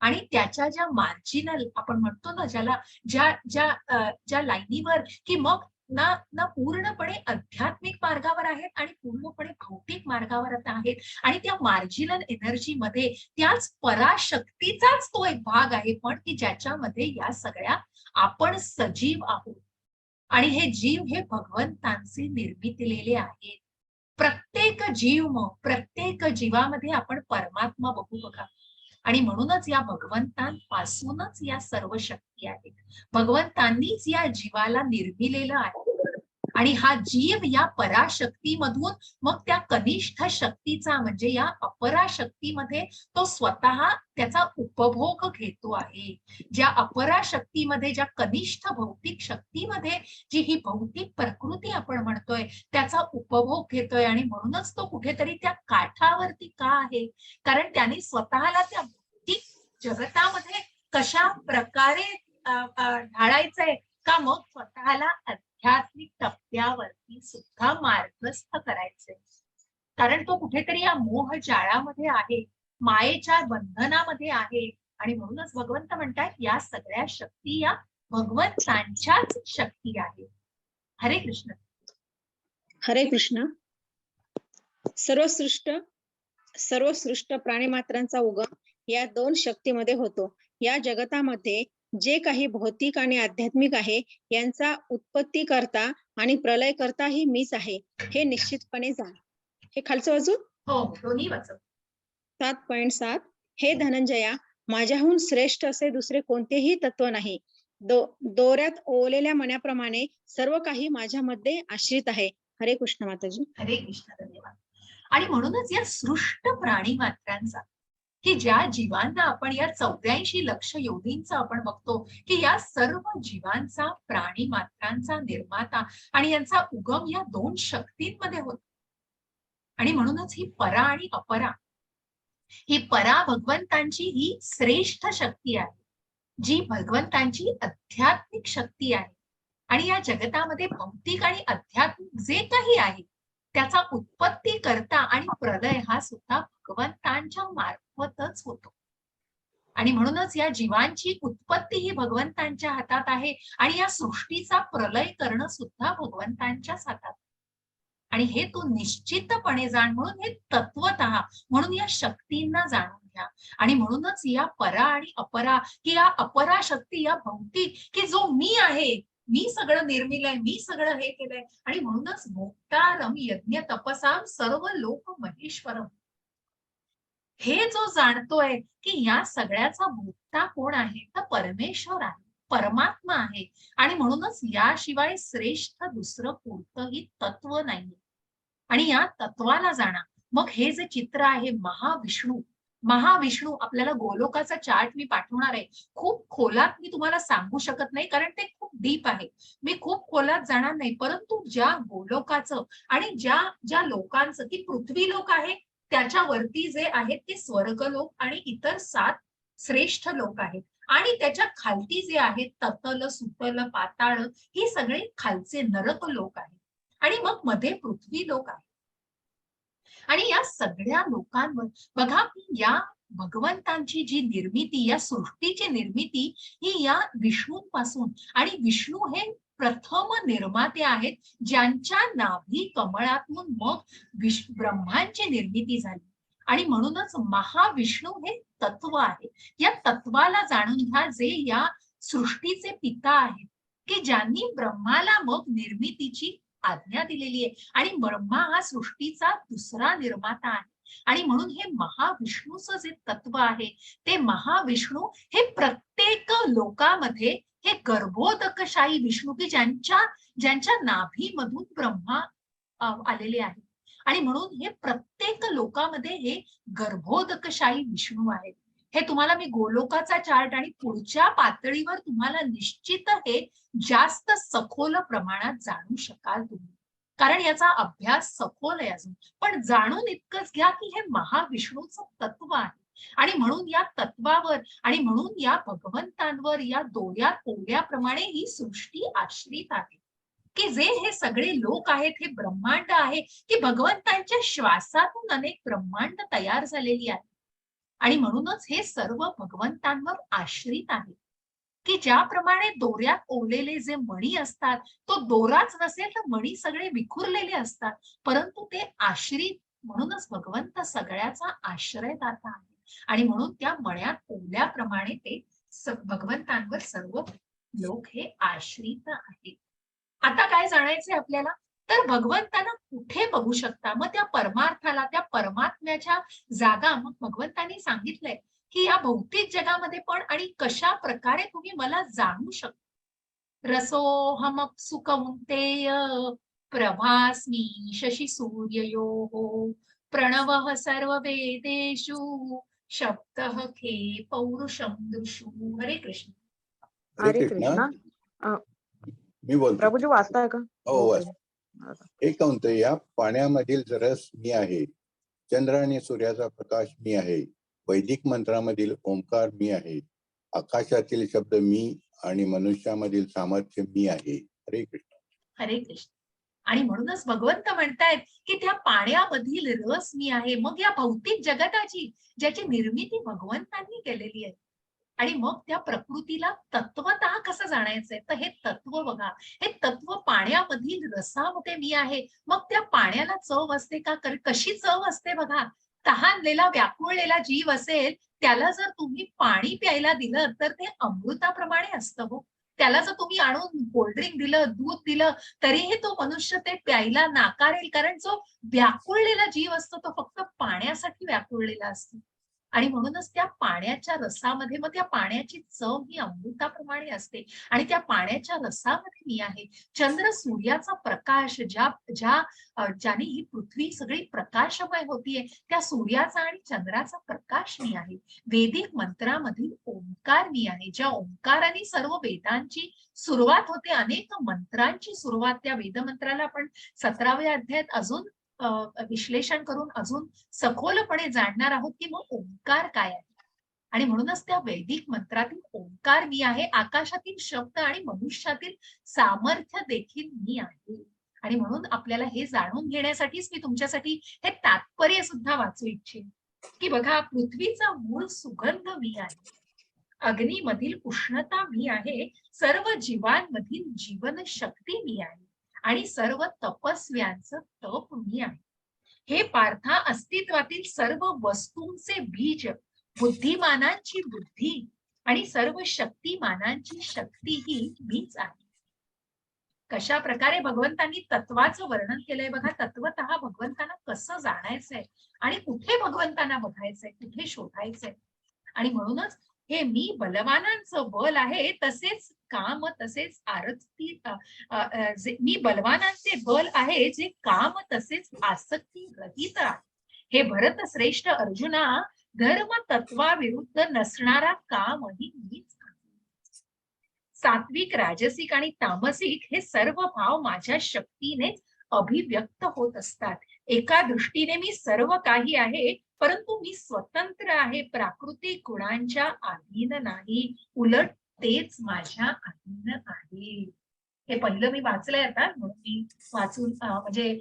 आणि त्याच्या ज्या मार्जिनल आपण म्हणतो ना, ज्याला ज्या लाईनीवर की मग ना ना पूर्णपणे आध्यात्मिक मार्गावर आहेत आणि पूर्णपणे भौतिक मार्गावर आहेत. आणि त्या मार्जिनल एनर्जी मध्ये त्याच पराशक्तीचाच तो एक भाग आहे, पण की ज्याच्यामध्ये या सगळ्या आपण सजीव आहोत. आणि हे जीव हे भगवंतांचे निर्मितलेले आहेत. प्रत्येक जीवामध्ये आपण परमात्मा बघू बघा. आणि म्हणूनच या भगवंतांपासूनच या सर्व शक्ती आहेत. भगवंतांनीच या जीवाला निर्मिलेलं आहे. आणि हा जीव या पराशक्तीमधून मग त्या कनिष्ठ शक्तीचा म्हणजे या अपराशक्तीमध्ये तो स्वतः त्याचा उपभोग घेतो आहे. ज्या अपराशक्तीमध्ये, ज्या कनिष्ठ भौतिक शक्तीमध्ये जी ही भौतिक प्रकृती आपण म्हणतोय त्याचा उपभोग घेतोय. आणि म्हणूनच तो कुठेतरी त्या काठावरती का आहे, कारण त्याने स्वतःला त्या भौतिक जगतामध्ये कशा प्रकारे ढाळायचंय का, मग स्वतःला आध्यात्मिक टप्प्यावरती सुद्धा मार्गस्थ करायचे. कारण तो कुठेतरी या मोह जाळामध्ये आहे, मायेच्या बंधनामध्ये आहे. आणि म्हणूनच भगवंत म्हणतात या सगळ्या शक्ती या भगवंतांच्याच शक्ती आहे. हरे कृष्ण. हरे कृष्ण. सर्वसृष्ट प्राणीमात्रांचा उगम या 2 शक्तीमध्ये होतो. या जगतामध्ये जे काही भौतिक आणि आध्यात्मिक आहे यांचा उत्पत्ती करता आणि प्रलय करता ही मीच आहे, हे निश्चितपणे जाण. हे खालचं वाचू. हो, दोन्ही वाचव. 7.7 हे धनंजया, माझ्याहून श्रेष्ठ असे दुसरे कोणतेही तत्व नाही. दोऱ्यात ओवलेल्या मण्याप्रमाणे सर्व काही माझ्यामध्ये आश्रित आहे. हरे कृष्ण माताजी. हरे कृष्ण. धन्यवाद. आणि म्हणूनच या सृष्ट प्राणी मात्रांचा, की ज्या जीवांना आपण या 84 लक्ष योनींचा आपण बघतो की या सर्व जीवांचा, प्राणी मात्रांचा निर्माता आणि यांचा उगम या 2 शक्तींमध्ये होतो. आणि म्हणूनच ही परा आणि अपरा, ही परा भगवंतांची ही श्रेष्ठ शक्ती आहे, जी भगवंतांची आध्यात्मिक शक्ती आहे. आणि या जगतामध्ये भौतिक आणि आध्यात्मिक जे काही आहे त्याचा उत्पत्ती करता आणि प्रलय हा सुद्धा भगवंतांच्या मार्फतच होतो. आणि म्हणूनच या जीवांची उत्पत्ती ही भगवंतांच्या हातात आहे आणि या सृष्टीचा प्रलय करणं सुद्धा भगवंतांच्याच हातात. आणि हे तू निश्चितपणे जाण. म्हणून हे तत्वतः, म्हणून या शक्तींना जाणून घ्या. आणि म्हणूनच या परा आणि अपरा, की या अपरा शक्ती, या भौतिक, की जो मी आहे, मी सगळं निर्मिलय, मी सगळं हे केलंय. आणि म्हणूनच भोक्तारम यज्ञ तपसाम सर्व लोक महेश्वरम, हे जो जाणतोय की या सगळ्याचा भोक्ता कोण आहे, तर परमेश्वर आहे, परमात्मा आहे. आणि म्हणूनच याशिवाय श्रेष्ठ दुसरं कोणतंही तत्व नाही. आणि या तत्वाला जाणा. मग हे जे चित्र आहे महाविष्णू आपल्याला गोलोकाचा चार्ट मी पाठवणार आहे. खूप खोलात मी तुम्हाला सांगू शकत नाही, कारण ते खूप डीप आहे. मी खूप खोलात जाणार नाही. परंतु ज्या गोलोकाचं आणि ज्या लोकांचं, की पृथ्वी लोक आहे त्याच्यावरती जे आहेत ते स्वर्गलोक आणि इतर 7 श्रेष्ठ लोक आहेत. आणि त्याच्या खालती जे आहेत ततल, सुतल, पाताळ, ही सगळे खालचे नरक लोक आहेत. आणि मग मध्ये पृथ्वी लोक आहे. आणि या सगळ्या लोकांवर बघा, या भगवंतांची जी निर्मिती, या सृष्टीची निर्मिती ही या विष्णूंपासून, आणि विष्णू हे प्रथम निर्माते आहेत, ज्यांच्या नाभी कमळातून मग ब्रह्मांची निर्मिती झाली. आणि म्हणूनच महाविष्णू हे तत्व आहे. या तत्वाला जाणून घ्या, जे या सृष्टीचे पिता आहेत, की ज्यांनी ब्रह्माला मग निर्मितीची आज्ञा दिलेली आहे. आणि ब्रह्मा हा सृष्टीचा दुसरा निर्माता आहे. आणि म्हणून हे महाविष्णूचं जे तत्व आहे ते महाविष्णू हे प्रत्येक लोकामध्ये हे गर्भोदकशाही विष्णू की ज्यांच्या नाभीमधून ब्रह्मा आलेले आहे आणि म्हणून हे प्रत्येक लोकामध्ये हे गर्भोदकशाही विष्णू आहेत. हे तुम्हाला मी गोलोकाचा चार्ट आणि पुढच्या पातळीवर तुम्हाला निश्चित हे जास्त सखोल प्रमाणात जाणू शकाल तुम्ही, कारण याचा अभ्यास सखोल आहे अजून. पण जाणून इतकंच घ्या की हे महाविष्णूचं तत्व आहे आणि म्हणून या तत्वावर आणि म्हणून या भगवंतांवर या दोऱ्या ओढ्याप्रमाणे ही सृष्टी आश्रित आहे की जे हे सगळे लोक आहेत हे ब्रह्मांड आहे की भगवंतांच्या श्वासातून अनेक ब्रह्मांड तयार झालेली आहेत आणि म्हणूनच हे सर्व भगवंतांवर आश्रित आहे की ज्याप्रमाणे दोऱ्यात ओवलेले जे मणी असतात तो दोराच नसेल तर मणी सगळे विखुरलेले असतात, परंतु ते आश्रित म्हणूनच भगवंत सगळ्याचा आश्रयदाता आहे आणि म्हणून त्या मण्यात ओवल्याप्रमाणे ते भगवंतांवर सर्व लोक हे आश्रित आहेत. आता काय जाणायचंय आपल्याला, तर भगवंतांना कुठे बघू शकता, मग त्या परमार्थाला त्या परमात्म्याच्या जागा मग भगवंतांनी सांगितलंय की या भौतिक जगामध्ये पण आणि कशा प्रकारे तुम्ही मला जाणू शकता. रसोहमप्सु कौन्तेय प्रभास्मि शशि सूर्ययोः प्रणवः सर्ववेदेषु शब्दः खे पौरुषं दृशु. हरे कृष्ण. हरे कृष्णा. मी बोलतो. प्रभूजी वाचताय का? हो वाच. एक म्हणतोय, या पाण्यामधील रस मी आहे, चंद्र आणि सूर्याचा प्रकाश मी आहे, वैदिक मंत्रामधील ओंकार मी आहे, आकाशातील शब्द मी आणि मनुष्यामधील सामर्थ्य मी आहे. हरे कृष्ण. हरे कृष्ण. आणि म्हणूनच भगवंत म्हणतायत की त्या पाण्यामधील रस मी आहे. मग या भौतिक जगताची ज्याची निर्मिती भगवंतांनी केलेली आहे आणि मग त्या प्रकृतीला तत्वतः कसं जाणायचंय, तर हे तत्व बघा, हे तत्व पाण्यामधील रसामध्ये मी आहे. मग त्या पाण्याला चव असते का? कशी चव असते बघा. तहानलेला व्याकुळलेला जीव असेल त्याला जर तुम्ही पाणी प्यायला दिलं तर ते अमृताप्रमाणे असतं हो. त्याला जर तुम्ही आणून कोल्ड्रिंक दिलं, दूध दिलं तरीही तो मनुष्य ते प्यायला नाकारेल, कारण जो व्याकुळलेला जीव असतो तो फक्त पाण्यासाठी व्याकुळलेला असतो आणि म्हणूनच त्या पाण्याच्या रसामध्ये मग त्या पाण्याची चव ही अमृताप्रमाणे असते आणि त्या पाण्याच्या रसामध्ये मी आहे. चंद्र सूर्याचा प्रकाश ज्याने ही पृथ्वी सगळी प्रकाशमय होतीये त्या सूर्याचा आणि चंद्राचा प्रकाश मी आहे. वेदिक मंत्रामधील ओंकार मी आहे, ज्या ओंकाराने सर्व वेदांची सुरुवात होते. अनेक मंत्रांची सुरुवात त्या वेदमंत्राला आपण 17व्या अध्यायात अजून विश्लेषण करून अजून सखोलपणे जाणणार आहोत की मग ओंकार काय आहे. आणि म्हणूनच त्या वैदिक मंत्रातील ओंकार मी आहे, आकाशातील शब्द आणि मनुष्यातील सामर्थ्य देखील मी आहे. आणि म्हणून आपल्याला हे जाणून घेण्यासाठीच मी तुमच्यासाठी हे तात्पर्य सुद्धा वाचू इच्छिन की बघा, पृथ्वीचा मूळ सुगंध मी आहे, अग्नीमधील उष्णता मी आहे, सर्व जीवांमधील जीवन शक्ती मी आहे आणि सर्व तपस्व्यांचं तप मी आहे. हे पार्था, अस्तित्वातील सर्व वस्तूंचे बीज, बुद्धिमानांची बुद्धी आणि सर्व शक्तिमानांची शक्ती ही मीच आहे. कशा प्रकारे भगवंतांनी तत्वाचं वर्णन केलंय बघा. तत्वतः भगवंतांना कसं जाणायचंय आणि कुठे भगवंतांना बघायचंय, कुठे शोधायचंय. आणि म्हणूनच हे मी बलवानांचं बल आहे, तसेच काम तसेच आरती, मी बलवानांचे बल आहे जे काम तसेच आसक्ती रहित आहे. हे भरत श्रेष्ठ अर्जुना, धर्म तत्वाविरुद्ध नसणारा कामही मीच आहे. सात्विक, राजसिक आणि तामसिक हे सर्व भाव माझ्या शक्तीनेच अभिव्यक्त होत असतात. एका दृष्टीने मी सर्व काही आहे, परंतु मी स्वतंत्र आहे, प्राकृतिक गुणांच्या अधीन नाही, उलट तेच माझ्या अधीन आहे. हे पहिलं मी वाचलंय आता, म्हणून मी वाचून म्हणजे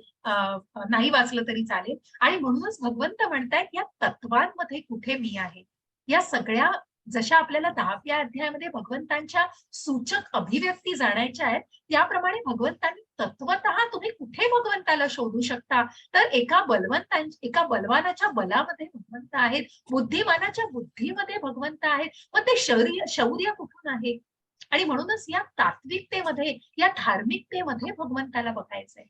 नाही वाचलं तरी चालेल. आणि म्हणूनच भगवंत म्हणतायत या तत्वांमध्ये कुठे मी आहे. या सगळ्या जशा आपल्याला 10व्या अध्यायामध्ये भगवंतांच्या सूचक अभिव्यक्ती जाणायच्या आहेत, त्याप्रमाणे भगवंतांनी तत्वतः तुम्ही कुठे भगवंताला शोधू शकता, तर एका बलवानाच्या बलामध्ये भगवंत आहेत, बुद्धिमानाच्या बुद्धीमध्ये भगवंत आहेत. मग ते शौर्य कुठून आहे. आणि म्हणूनच या तात्विकतेमध्ये, या धार्मिकतेमध्ये भगवंताला बघायचंय.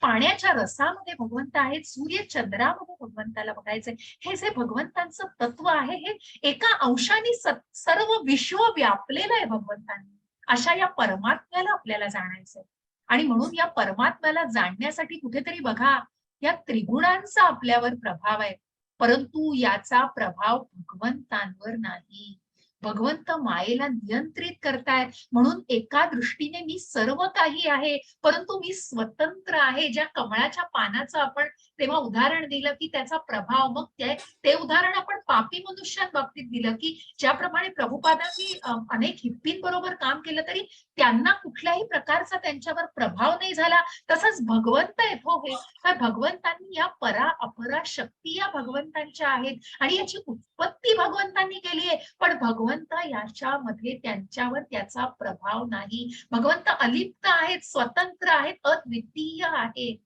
पाण्याच्या रसामध्ये भगवंत आहेत, सूर्य चंद्रामध्ये भगवंताला बघायचंय. हे जे भगवंतांचं तत्व आहे हे एका अंशाने सर्व विश्व व्यापलेलं आहे भगवंतांनी. अशा या परमात्म्याला आपल्याला जाणायचंय. आणि म्हणून या परमात्म्याला जाणण्यासाठी कुठेतरी बघा या त्रिगुणांचा आपल्यावर प्रभाव आहे, परंतु याचा प्रभाव भगवंतांवर नाही. भगवंत मायेला नियंत्रित करतायत म्हणून एका दृष्टीने मी सर्व काही आहे, परंतु मी स्वतंत्र आहे. ज्या कमळाच्या पानाचं आपण तेव्हा उदाहरण दिलं की त्याचा प्रभाव, मग ते उदाहरण आपण पापी मनुष्यांबाबतीत दिलं की ज्याप्रमाणे प्रभुपादांनी अनेक हिप्पींबरोबर काम केलं तरी त्यांना कुठल्याही प्रकारचा त्यांच्यावर प्रभाव नाही झाला, तसंच भगवंत आहेत हो हे. तर भगवंतांनी या परा अपरा शक्ती या भगवंतांच्या आहेत आणि याची उत्पत्ती भगवंतांनी केली आहे, पण भगवंत याच्यामध्ये त्यांच्यावर त्याचा प्रभाव नाही. भगवंत अलिप्त आहेत, स्वतंत्र आहेत, अद्वितीय आहेत,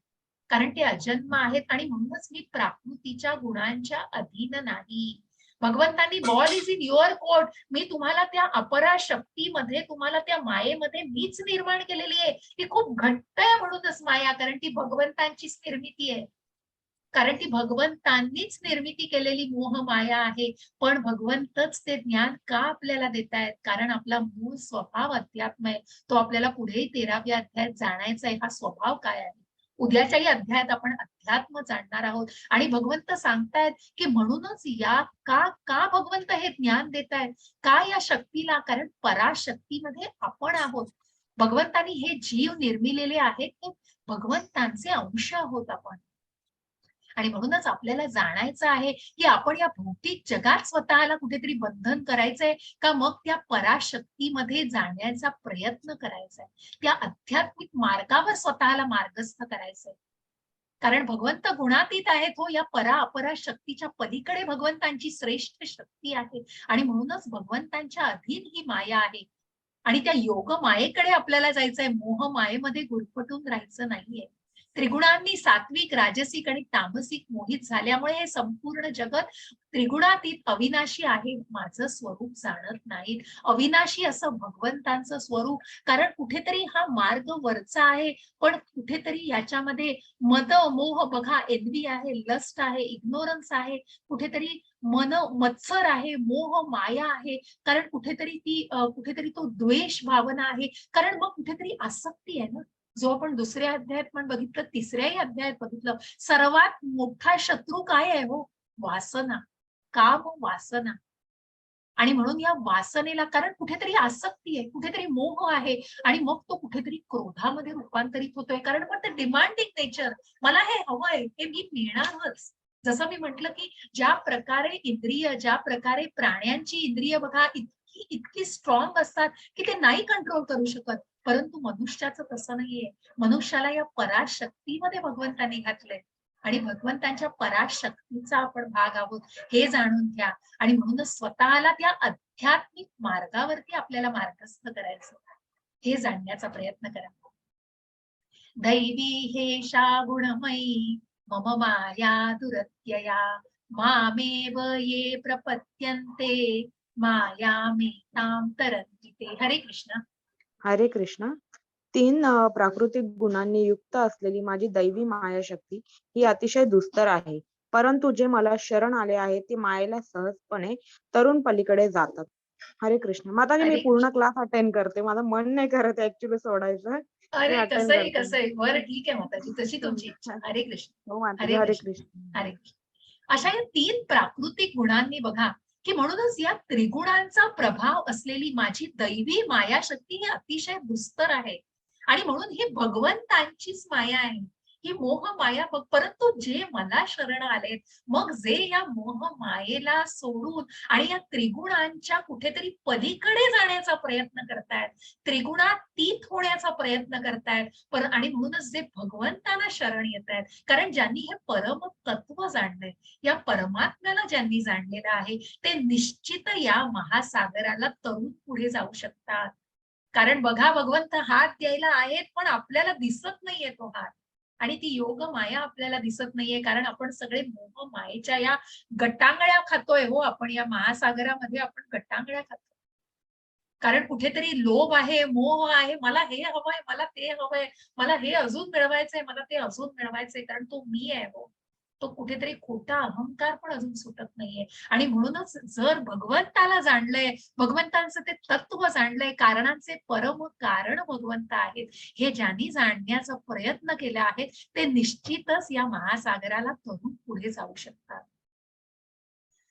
कारण ते अजन्म आहेत. आणि म्हणूनच मी प्राकृतीच्या गुणांच्या अधीन नाही. भगवंतांनी ball is in your court, मी तुम्हाला त्या अपरा शक्तीमध्ये, तुम्हाला त्या मायेमध्ये मीच निर्माण केलेली आहे. ती खूप घट्ट आहे म्हणूनच माया, कारण ती भगवंतांचीच निर्मिती आहे, कारण ती भगवंतांनीच निर्मिती केलेली मोह माया आहे. पण भगवंतच ते ज्ञान का आपल्याला देतायत, कारण आपला मूळ स्वभाव अध्यात्म आहे. तो आपल्याला पुढेही 13व्या अध्यायात जाणायचा आहे. हा स्वभाव काय आहे, उद्याच्याही अध्यायात आपण अध्यात्म जाणणार आहोत. आणि भगवंत सांगतायत की म्हणूनच या का भगवंत हे ज्ञान देतायत, का या शक्तीला, कारण पराशक्तीमध्ये आपण आहोत. भगवंतांनी हे जीव निर्मिलेले आहेत, ते भगवंतांचे अंश आहोत आपण. आणि म्हणूनच आपल्याला जाणायचं आहे की आपण या भौतिक जगात स्वतःला कुठेतरी बंधन करायचंय का मग त्या पराशक्तीमध्ये जाण्याचा प्रयत्न करायचा आहे, त्या आध्यात्मिक मार्गावर स्वतःला मार्गस्थ करायचंय. कारण भगवंत गुणातीत आहेत हो, या अपरा शक्तीच्या पलीकडे भगवंतांची श्रेष्ठ शक्ती आहे. आणि म्हणूनच भगवंतांच्या अधीन ही माया आहे आणि त्या योग मायेकडे आपल्याला जायचंय. मोह मायेमध्ये गुरफटून राहायचं नाहीये. त्रिगुणांनी सात्विक, राजसिक आणि तामसिक मोहित झाल्यामुळे हे संपूर्ण जगत त्रिगुणातीत अविनाशी आहे, माझं स्वरूप जाणत नाहीत. अविनाशी असं भगवंतांचं स्वरूप, कारण कुठेतरी हा मार्ग वरचा आहे, पण कुठेतरी याच्यामध्ये मद मोह बघा, एन्वी आहे, लस्ट आहे, इग्नोरन्स आहे, कुठेतरी मत्सर आहे, मोह माया आहे, कारण कुठेतरी तो द्वेष भावना आहे, कारण मग कुठेतरी आसक्ती आहे ना, जो आपण दुसऱ्या अध्यायात पण बघितलं, तिसऱ्याही अध्यायात बघितलं. सर्वात मोठा शत्रू काय आहे हो, वासना, काम वासना. आणि म्हणून या वासनेला, कारण कुठेतरी आसक्ती आहे, कुठेतरी मोह आहे, आणि मग तो कुठेतरी क्रोधामध्ये रूपांतरित होतोय, कारण पण ते डिमांडिंग नेचर, मला हे हवंय, हे मी मिळणारच. जसं मी म्हंटल की ज्या प्रकारे इंद्रिय, ज्या प्रकारे प्राण्यांची इंद्रिय बघा इतकी स्ट्रॉंग असतात की ते नाही कंट्रोल करू शकत, परंतु मनुष्याचं तसं नाहीये. मनुष्याला या पराशक्तीमध्ये भगवंतांनी घातलंय आणि भगवंतांच्या पराशक्तीचा आपण भाग आहोत हे जाणून घ्या. आणि म्हणूनच स्वतःला त्या आध्यात्मिक मार्गावरती आपल्याला मार्गस्थ करायचं, हे जाणण्याचा प्रयत्न करा. दैवी हेषा गुणमयी मम माया दुरत्यया मामेव ये प्रपद्यन्ते मायामेतां तरन्ति ते. हरे कृष्ण. हरे कृष्ण. 3 प्राकृतिक गुणांनी युक्त असलेली माझी दैवी मायाशक्ती ही अतिशय दुस्तर आहे, परंतु जे मला शरण आले आहे ते मायेला सहजपणे तरुण पलीकडे जातात. हरे कृष्ण. माताजी, मी हरे पूर्ण क्लास अटेंड करते, माझं मन नाही करत ऍक्च्युली सोडायचं. मी अरे अटेंड कसंही करते. बरं, ठीक आहे माताजी, तशी तुमची इच्छा. हरे कृष्ण. हो माताजी, हरे हरे कृष्ण. कृष्ण. हरे कृष्ण. अशा या 3 प्राकृतिक गुणांनी बघा की म्हणूनच या त्रिगुणांचा प्रभाव असलेली माझी दैवी मायाशक्ती ही अतिशय दुस्तर आहे. आणि म्हणून ही भगवंतांचीच माया आहे, ही मोह माया. परंतु जे मला शरण आलेत, मग जे या मोह मायेला सोडून आणि या त्रिगुणांच्या कुठेतरी पलीकडे जाण्याचा प्रयत्न करतायत, त्रिगुणातीत होण्याचा प्रयत्न करतायत, आणि म्हणूनच जे भगवंतांना शरण येत आहेत, कारण ज्यांनी हे परम तत्व जाणलंय, या परमात्म्याला ज्यांनी जाणलेलं आहे, ते निश्चित या महासागराला तरुण पुढे जाऊ शकतात. कारण बघा, भगवंत हात द्यायला आहेत, पण आपल्याला दिसत नाहीये तो हात, आणि ती योग माया आपल्याला दिसत नाहीये, कारण आपण सगळे मोह मायेच्या या गटांगळ्या खातोय हो. आपण या महासागरामध्ये आपण गटांगळ्या खातो. कारण कुठेतरी लोभ आहे, मोह आहे, मला हे हवंय, मला ते हवंय, मला हे अजून मिळवायचंय, मला ते अजून मिळवायचंय, कारण तो मी आहे हो. तो कुठेतरी खोटा अहंकार पण अजून सुटत नाहीये. आणि म्हणूनच जर भगवंताला जाणलंय, भगवंतांचं ते तत्व जाणलंय, कारणांचे परम कारण भगवंत आहेत, हे ज्यांनी जाणण्याचा प्रयत्न केला आहे, ते निश्चितच या महासागराला तरून पुढे जाऊ शकतात.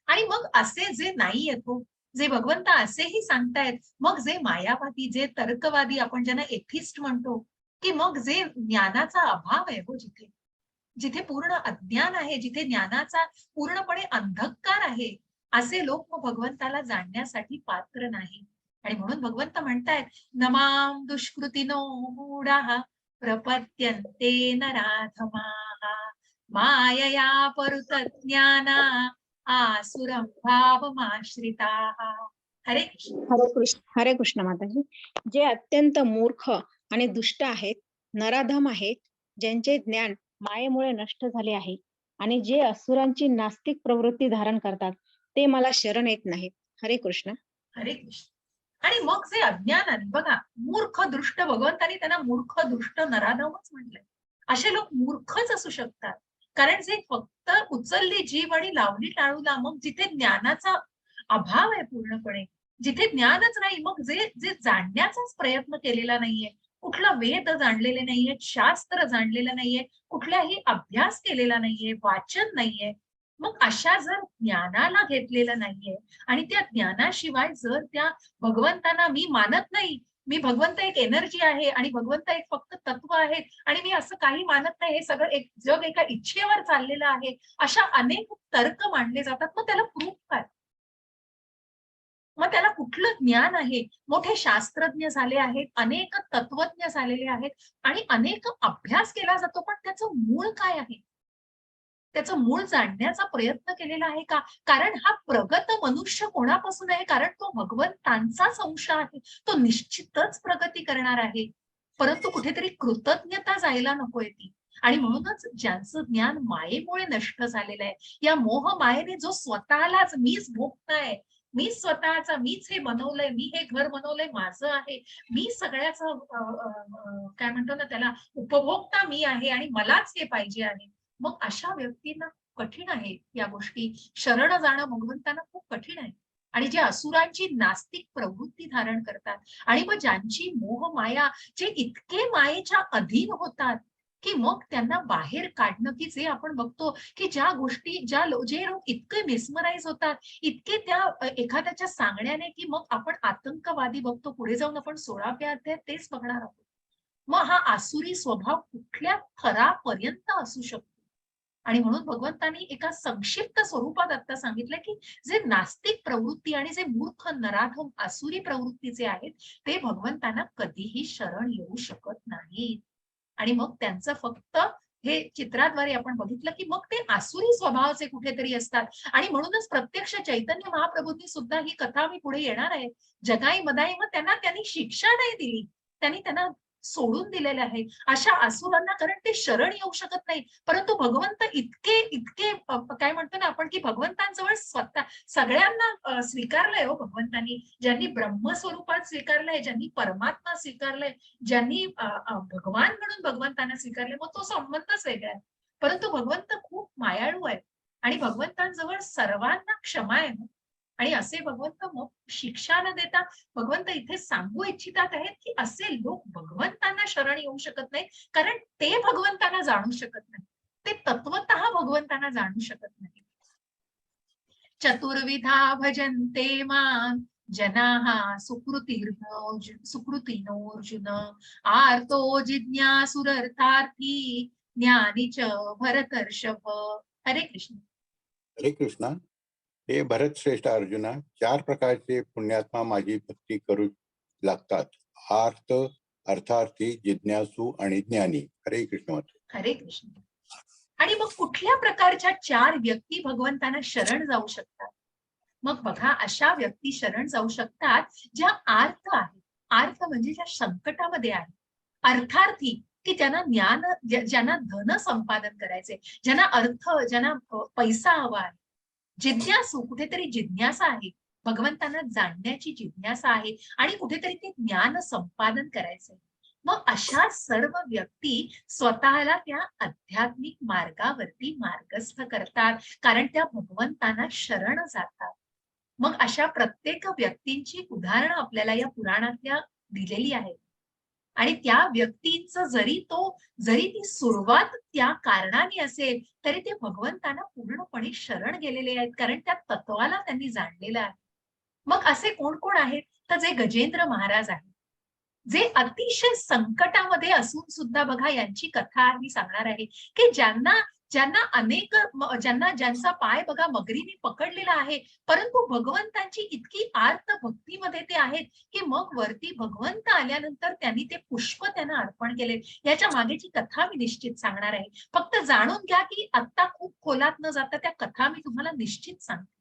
आणि मग असे जे नाही आहेत हो, जे भगवंत असेही सांगतायत, मग जे मायावादी, जे तर्कवादी, आपण ज्यांना एथिस्ट म्हणतो, की मग जे ज्ञानाचा अभाव आहे हो, जिथे जिथे पूर्ण अज्ञान आहे, जिथे ज्ञानाचा पूर्णपणे अंधकार आहे, असे लोक मग भगवंताला जाणण्यासाठी पात्र नाही. आणि म्हणून भगवंत म्हणतायत, नमाम दुष्कृतिनो मूढाः प्रपद्यन्ते नराधमाः मायया परुतज्ञाना आसुरं भावमाश्रिताः. हरे कृष्ण. हरे कृष्ण माताजी. जे अत्यंत मूर्ख आणि दुष्ट आहेत, नराधम आहेत, ज्यांचे ज्ञान मायेमुळे नष्ट झाले आहे आणि जे असुरांची नास्तिक प्रवृत्ती धारण करतात, ते मला शरण येत नाहीत. हरे कृष्ण. हरे कृष्ण. आणि मग जे अज्ञानाने बघा, मूर्ख दृष्ट, भगवंतांनी त्यांना मूर्ख दृष्ट नराधमच म्हटलंय. असे लोक मूर्खच असू शकतात, कारण जे फक्त उचलली जीभ आणि लावली टाळूला, मग जिथे ज्ञानाचा अभाव आहे पूर्णपणे, जिथे ज्ञानच नाही, मग जे जे जाणण्याचाच प्रयत्न केलेला नाहीये, कुठला वेद जाणलेले नाहीये, शास्त्र जाणलेलं नाहीये, कुठलाही अभ्यास केलेला नाहीये, वाचन नाहीये, मग अशा जर ज्ञानाला घेतलेलं नाहीये आणि त्या ज्ञानाशिवाय जर त्या भगवंतांना मी मानत नाही, मी भगवंत एक एनर्जी आहे आणि भगवंत एक फक्त तत्व आहे आणि मी असं काही मानत नाही, हे सगळं एक जग एका इच्छेवर चाललेलं आहे, अशा अनेक तर्क मांडले जातात. मग त्याला प्रूफ काय? मग त्याला कुठलं ज्ञान आहे? मोठे शास्त्रज्ञ झाले आहेत, अनेक तत्वज्ञ झालेले आहेत आणि अनेक अभ्यास केला जातो, पण त्याचं मूळ काय आहे? त्याचं मूळ जाणण्याचा प्रयत्न केलेला आहे का? कारण हा प्रगत मनुष्य कोणापासून आहे? कारण तो भगवंतांचाच अंश आहे. तो निश्चितच प्रगती करणार आहे. परंतु कुठेतरी कृतज्ञता जायला नकोय ती. आणि म्हणूनच ज्यांचं ज्ञान मायेमुळे नष्ट झालेलं आहे, या मोह मायेने जो स्वतःलाच मीच भोगताय, मीच स्वतःचा, मीच हे बनवलंय, मी हे घर बनवलंय, माझं आहे, मी सगळ्याचं काय म्हणतो ना त्याला, उपभोक्ता मी आहे आणि मलाच हे पाहिजे आहे. मग अशा व्यक्तींना कठीण आहे या गोष्टी. शरण जाणं भगवंतांना खूप कठीण आहे. आणि जे असुरांची नास्तिक प्रवृत्ती धारण करतात आणि मग ज्यांची मोह माया, जे इतके मायेच्या अधीन होतात, की मग त्यांना बाहेर काढणं, की जे आपण बघतो, की ज्या गोष्टी, जे लोक इतके मेस्मराईज होतात, इतके त्या एखाद्याच्या सांगण्याने, की मग आपण आतंकवादी बघतो. पुढे जाऊन आपण 16व्या अध्यायात तेच बघणार आहोत. मग हा आसुरी स्वभाव कुठल्या थरापर्यंत असू शकतो? आणि म्हणून भगवंतांनी एका संक्षिप्त स्वरूपात आता सांगितलं, की जे नास्तिक प्रवृत्ती आणि जे मूर्ख नराधम आसुरी प्रवृत्तीचे आहेत, ते भगवंतांना कधीही शरण येऊ शकत नाहीत. आणि मग त्यांचं फक्त हे चित्राद्वारे आपण बघितलं, की मग ते आसुरी स्वभावाचे कुठेतरी असतात. आणि म्हणूनच प्रत्यक्ष चैतन्य महाप्रभूंनी सुद्धा ही कथा मी पुढे येणार आहे, जगाई मदाई, मग त्यांनी शिक्षा नाही दिली, त्यांना सोडून दिलेले आहे अशा असुरांना, कारण ते शरण येऊ शकत नाही. परंतु भगवंत इतके इतके काय म्हणतो ना आपण, की भगवंतांजवळ स्वतः सगळ्यांना स्वीकारलंय हो भगवंतांनी. ज्यांनी ब्रह्मस्वरूपात स्वीकारलंय, ज्यांनी परमात्मा स्वीकारलंय, ज्यांनी भगवान म्हणून भगवंतांना स्वीकारले, मग तो संबंधच वेगळा आहे. परंतु भगवंत खूप मायाळू आहे आणि भगवंतांजवळ सर्वांना क्षमा आहे. आणि असे भगवंत मग शिक्षा न देता भगवंत इथे सांगू इच्छितात आहेत, की असे लोक भगवंतांना शरण येऊ शकत नाही, कारण ते भगवंतांना जाणू शकत नाही, ते तत्वतः भगवंतांना जाणू शकत नाही. चतुर्विधा भजन्ते मां जनाः सुकृतिनोऽर्जुन आर्तो जिज्ञासुरर्थार्थी ज्ञानी च भरतर्षभ. हरे कृष्ण. हरे कृष्णा. हे भरत श्रेष्ठ अर्जुना, 4 प्रकारचे पुण्यात्मा माझी भक्ती करू लागतात: आर्त, अर्थार्थी, जिज्ञासू आणि ज्ञानी. हरे कृष्ण. हरे कृष्ण. आणि मग कुठल्या प्रकारच्या 4 व्यक्ती भगवंतांना शरण जाऊ शकतात? मग बघा, अशा व्यक्ती शरण जाऊ शकतात ज्या आर्त आहेत. आर्त म्हणजे ज्या संकटामध्ये आहेत. अर्थार्थी, की ज्यांना ज्ञान, ज्यांना धन संपादन करायचे, ज्यांना अर्थ, ज्यांना पैसा हवा आहे. जिज्ञासू, कुठेतरी जिज्ञासा आहे. भगवंतांना जाणण्याची जिज्ञासा आहे आणि कुठेतरी ते ज्ञान संपादन करायचंय. मग अशा सर्व व्यक्ती स्वतःला त्या आध्यात्मिक मार्गावरती मार्गस्थ करतात, कारण त्या भगवंतांना शरण जातात. मग अशा प्रत्येक व्यक्तींची उदाहरणं आपल्याला या पुराणातल्या दिलेली आहेत. आणि त्या व्यक्तीचं जरी ती सुरुवात त्या कारणाने असेल, तरी ते भगवंतांना पूर्णपणे शरण गेलेले आहेत, कारण त्या तत्वाला त्यांनी जाणलेलं आहे. मग असे कोण कोण आहेत? तर जे गजेंद्र महाराज आहेत, जे अतिशय संकटामध्ये असून सुद्धा बघा यांची कथा मी सांगणार आहे, की ज्यांना ज्यांना अनेक ज्यांचा पाय बघा मगरीने पकडलेला आहे, परंतु भगवंतांची इतकी आर्त भक्तीमध्ये ते आहेत, की मग वरती भगवंत आल्यानंतर त्यांनी ते पुष्प त्यांना अर्पण केले. याच्या मागेची कथा मी निश्चित सांगणार आहे. फक्त जाणून घ्या, की आता खूप खोलात न जाता त्या कथा मी तुम्हाला निश्चित सांगते,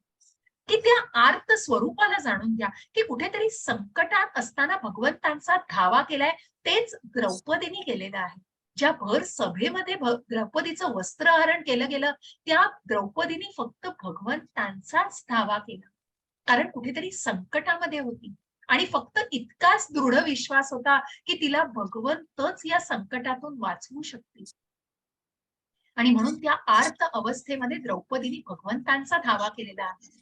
की त्या आर्त स्वरूपाला जाणून घ्या, की कुठेतरी संकटात असताना भगवंतांचा धावा केलाय. तेच द्रौपदीने केलेलं आहे. ज्या भर सभेमध्ये द्रौपदीचं वस्त्रहरण केलं गेलं, त्या द्रौपदीने फक्त भगवंतांचाच धावा केला, कारण कुठेतरी संकटामध्ये होती आणि फक्त इतकाच दृढ विश्वास होता, की तिला भगवंतच या संकटातून वाचवू शकतील. आणि म्हणून त्या आर्त अवस्थेमध्ये द्रौपदीने भगवंतांचा धावा केलेला आहे.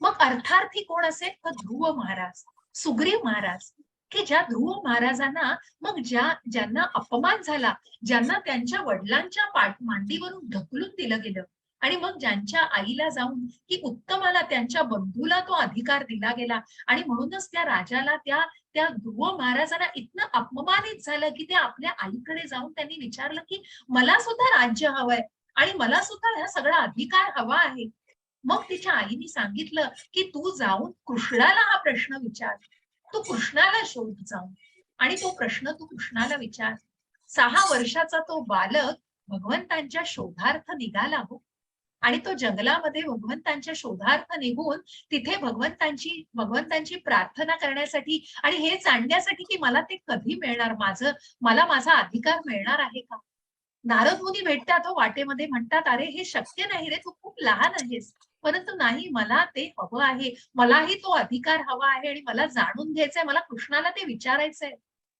मग अर्थार्थी कोण असेल? तर ध्रुव महाराज, सुग्रीव महाराज, की ज्या ध्रुव महाराजांना मग ज्यांना अपमान झाला, ज्यांना त्यांच्या वडिलांच्या मांडीवरून ढकलून दिलं गेलं आणि मग ज्यांच्या आईला जाऊन की उत्तमाला, त्यांच्या बंधूला तो अधिकार दिला गेला आणि म्हणूनच त्या राजाला त्या ध्रुव महाराजांना इतकं अपमानित झालं, की ते आपल्या आईकडे जाऊन त्यांनी विचारलं, की मला सुद्धा राज्य हवंय आणि मला सुद्धा हा सगळा अधिकार हवा आहे. मग तिच्या आईने सांगितलं, की तू जाऊन कृष्णाला हा प्रश्न विचार, तू कृष्णाला शोध जाऊन आणि तो प्रश्न तू कृष्णाला विचार. 6 वर्षाचा तो बालक भगवंतांच्या शोधार्थ निघाला हो, आणि तो जंगलामध्ये भगवंतांच्या शोधार्थ निघून तिथे भगवंतांची प्रार्थना करण्यासाठी आणि हे जाणण्यासाठी, की मला ते कधी मिळणार, मला माझा अधिकार मिळणार आहे का. नारद मुनी भेटतात हो वाटेमध्ये, म्हणतात, अरे हे शक्य नाही रे, तू खूप लहान आहेस, परंतु नाही, मला ते हवं आहे, मलाही तो अधिकार हवा आहे आणि मला जाणून घ्यायचंय, मला कृष्णाला ते विचारायचंय.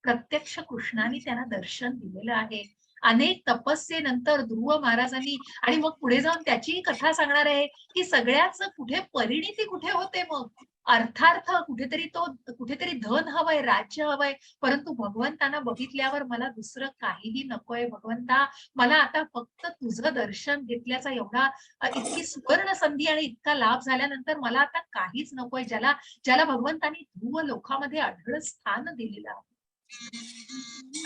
प्रत्यक्ष कृष्णाने त्यांना दर्शन दिलेलं आहे. अनेक तपस्येनंतर ध्रुव महाराजांनी, आणि मग पुढे जाऊन त्याची कथा सांगणार आहे, की सगळ्याच कुठे परिणिती कुठे होते. मग अर्थार्थ कुठेतरी धन हवंय, राज्य हवंय, परंतु भगवंतांना बघितल्यावर मला दुसरं काहीही नकोय. भगवंता, मला आता फक्त तुझं दर्शन घेतल्याचा एवढा इतकी सुवर्ण संधी आणि इतका लाभ झाल्यानंतर मला आता काहीच नकोय. ज्याला भगवंतांनी ध्रुव लोकामध्ये आढळ स्थान दिलेलं आहे.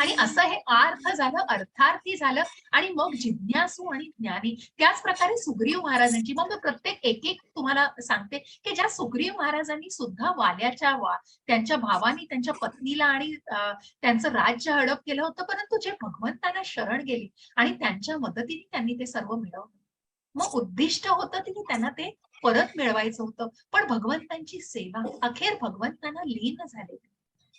आणि असं हे अर्थ झालं, अर्थार्थी झालं आणि मग जिज्ञासू आणि ज्ञानी. त्याच प्रकारे सुग्रीव महाराजांची, मग प्रत्येक एक तुम्हाला सांगते, की ज्या सुग्रीव महाराजांनी सुद्धा त्यांच्या भावानी त्यांच्या पत्नीला आणि त्यांचं राज्य हडप केलं होतं, परंतु जे भगवंतांना शरण गेले आणि त्यांच्या मदतीने त्यांनी ते सर्व मिळवलं. मग उद्दिष्ट होतं की त्यांना ते परत मिळवायचं होतं, पण भगवंतांची सेवा, अखेर भगवंतांना लीन झाले.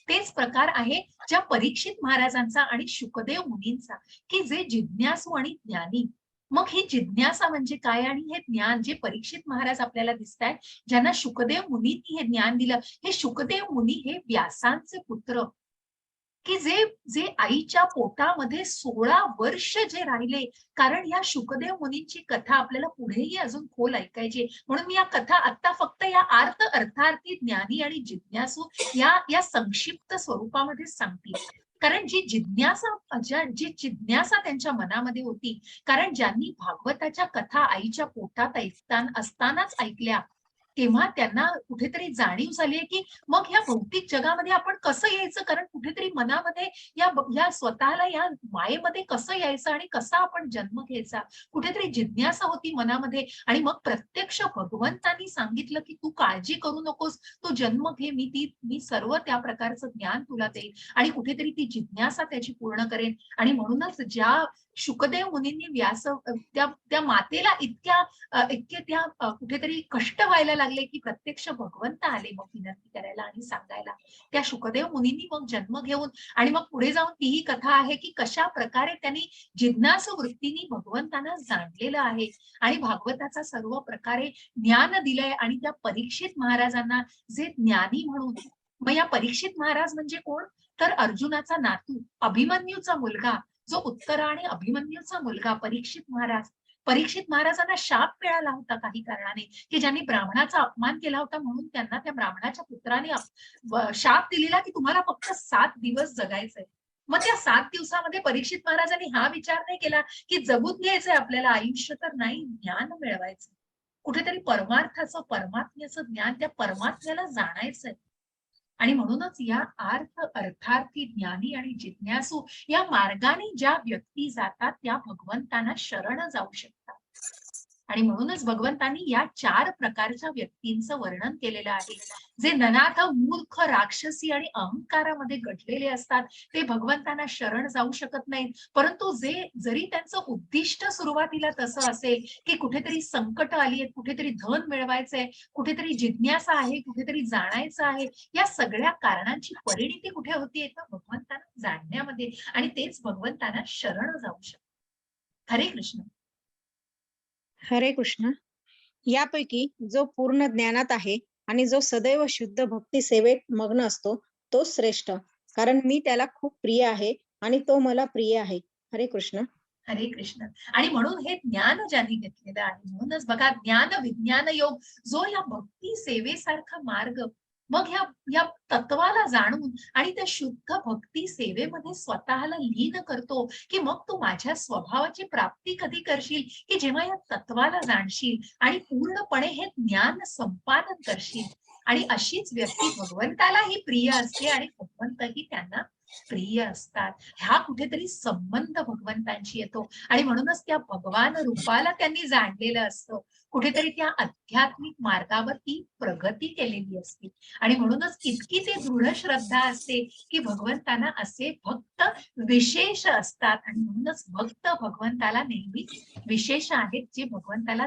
तेच प्रकार आहे ज्या परीक्षित महाराजांचा आणि शुकदेव मुनींचा, की जे जिज्ञासू आणि ज्ञानी. मग ही जिज्ञासा म्हणजे काय आणि हे ज्ञान जे परीक्षित महाराज आपल्याला दिसत आहेत, ज्यांना शुकदेव मुनींनी हे ज्ञान दिलं, हे शुकदेव मुनी हे व्यासांचे पुत्र, की जे आईच्या पोटामध्ये 16 वर्ष जे राहिले. कारण या शुकदेव मुनींची कथा आपल्याला पुढेही अजून खोल ऐकायची, म्हणून मी या कथा आता फक्त या अर्थार्थी, ज्ञानी आणि जिज्ञासू या संक्षिप्त स्वरूपामध्ये सांगते. कारण जी जिज्ञासा त्यांच्या मनामध्ये होती, कारण ज्यांनी भागवताच्या कथा आईच्या पोटात असतानाच ऐकल्या, तेव्हा त्यांना कुठेतरी जाणीव झाली की मग ह्या भौतिक जगामध्ये आपण कसं यायचं, कारण कुठेतरी मनामध्ये या स्वतःला या मायेमध्ये कसं यायचं आणि कसा आपण जन्म घ्यायचा, कुठेतरी जिज्ञासा होती मनामध्ये. आणि मग प्रत्यक्ष भगवंतांनी सांगितलं की तू काळजी करू नकोस, तू जन्म घे, मी सर्व त्या प्रकारचं ज्ञान तुला देईन आणि कुठेतरी ती जिज्ञासा त्याची पूर्ण करेन. आणि म्हणूनच ज्या शुकदेव मुनींनी त्या मातेला इतके त्या कुठेतरी कष्ट व्हायला लागले की प्रत्यक्ष भगवंत आले मग विनंती करायला आणि सांगायला. त्या शुकदेव मुनींनी मग जन्म घेऊन आणि मग पुढे जाऊन तीही कथा आहे की कशा प्रकारे त्यांनी जिज्ञासू वृत्तीने भगवंतांना जाणलेलं आहे आणि भागवताचा सर्व प्रकारे ज्ञान दिलंय. आणि त्या परीक्षित महाराजांना जे ज्ञानी म्हणून, मग या परीक्षित महाराज म्हणजे कोण, तर अर्जुनाचा नातू, अभिमन्यूचा मुलगा, जो उत्तरा आणि अभिमन्यूचा मुलगा परीक्षित महाराज. परीक्षित महाराजांना शाप मिळाला होता काही कारणाने की ज्यांनी ब्राह्मणाचा अपमान केला होता, म्हणून त्यांना त्या ब्राह्मणाच्या पुत्राने शाप दिलेला की तुम्हाला फक्त 7 दिवस जगायचंय. मग त्या 7 दिवसामध्ये परीक्षित महाराजांनी हा विचार नाही केला की जगून घ्यायचंय आपल्याला आयुष्य, तर नाही, ज्ञान मिळवायचं, कुठेतरी परमार्थाचं, परमात्म्याचं ज्ञान, त्या परमात्म्याला जाणायचंय. आणि म्हणूनच या अर्थार्थी, ज्ञानी आणि जिज्ञासू या मार्गाने ज्या व्यक्ती जातात त्या भगवंतांना शरण जाऊ शकतात. आणि म्हणूनच भगवंतांनी या 4 प्रकारच्या व्यक्तींचं वर्णन केलेलं आहे. जे ननाथ, मूर्ख, राक्षसी आणि अहंकारामध्ये गढलेले असतात ते भगवंतांना शरण जाऊ शकत नाहीत. परंतु जरी त्यांचं उद्दिष्ट सुरुवातीला तसं असेल की कुठेतरी संकट आली आहेत, कुठेतरी धन मिळवायचंय, कुठेतरी जिज्ञासा आहे, कुठेतरी जाणायचं आहे, या सगळ्या कारणांची परिणिती कुठे होतीये, तर भगवंतांना जाणण्यामध्ये. आणि तेच भगवंतांना शरण जाऊ शकतात. हरे कृष्ण. हरे कृष्ण. यापैकी जो पूर्ण ज्ञानात आहे आणि जो सदैव शुद्ध भक्ती सेवेत मग्न असतो तो श्रेष्ठ, कारण मी त्याला खूप प्रिय आहे आणि तो मला प्रिय आहे. हरे कृष्ण. हरे कृष्ण. आणि म्हणून हे ज्ञान ज्यांनी घेतलेलं आहे, म्हणूनच बघा, ज्ञान विज्ञान योग जो या भक्ती सेवेसारखा मार्ग, मग या तत्वाला जाणून आणि त्या शुद्ध भक्ती सेवेमध्ये स्वतःला लीन करतो की मग तू माझ्या स्वभावाची प्राप्ती कधी करशील, की जेव्हा या तत्वाला जाणशील आणि पूर्णपणे हे ज्ञान संपादन करशील. आणि अशीच व्यक्ती भगवंतालाही प्रिय असते आणि भगवंतही त्यांना प्रिय असतात. हा कुठेतरी संबंध भगवंतांशी येतो. आणि म्हणूनच त्या भगवान रूपाला त्यांनी जाणलेलं असतं. कुठेतरी त्या आध्यात्मिक मार्गावर ती प्रगती केलेली असते. आणि म्हणूनच इतकी ते दृढ श्रद्धा असते की भगवंतांना असे भक्त विशेष असतात. आणि म्हणूनच भक्त भगवंताला नेहमी विशेष आहेत, जे भगवंताला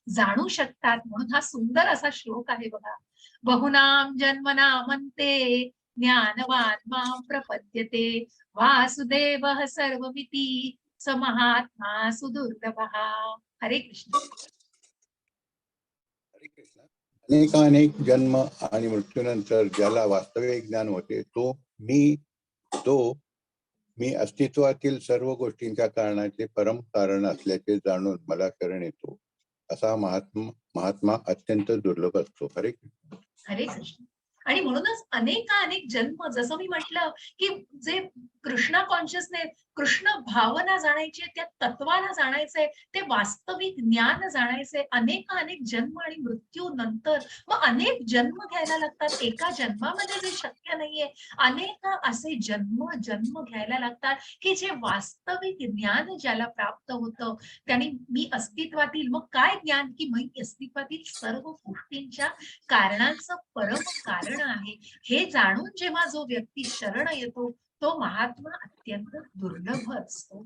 जाणू शकतात. म्हणून हा सुंदर असा श्लोक आहे बघा. बहुनाम जन्मनामन्ते ज्ञानवान मां प्रपद्यते, वासुदेवः सर्वमिति स महात्मा सुदुर्लभः. हरे कृष्ण. हरे कृष्ण. अनेकानेक जन्म आणि मृत्यूनंतर ज्याला वास्तविक ज्ञान होते तो मी अस्तित्वातील सर्व गोष्टींच्या कारणाचे परम कारण असल्याचे जाणून मला शरण येतो, असा महात्मा अत्यंत दुर्लभ असतो. हरे कृष्ण. हरे कृष्ण. आणि म्हणूनच अनेक जन्म, जसं मी म्हटलं की जे कृष्णा कॉन्शियसनेस, कृष्ण भावना जाणायची, त्या तत्वाला जाणायचंय, ते वास्तविक ज्ञान जाणायचंय, अनेक जन्म आणि मृत्यू नंतर मग अनेक जन्म घ्यायला लागतात. एका जन्मामध्ये जे शक्य नाहीये, अनेक असे जन्म घ्यायला लागतात की जे वास्तविक ज्ञान ज्याला प्राप्त होतं त्याने मी अस्तित्वातील, मग काय ज्ञान, की मी अस्तित्वातील सर्व गोष्टींच्या कारणांचं परम कारण आहे, हे जाणून जेव्हा जो व्यक्ती शरण येतो तो महात्मा अत्यंत दुर्लभ असतो.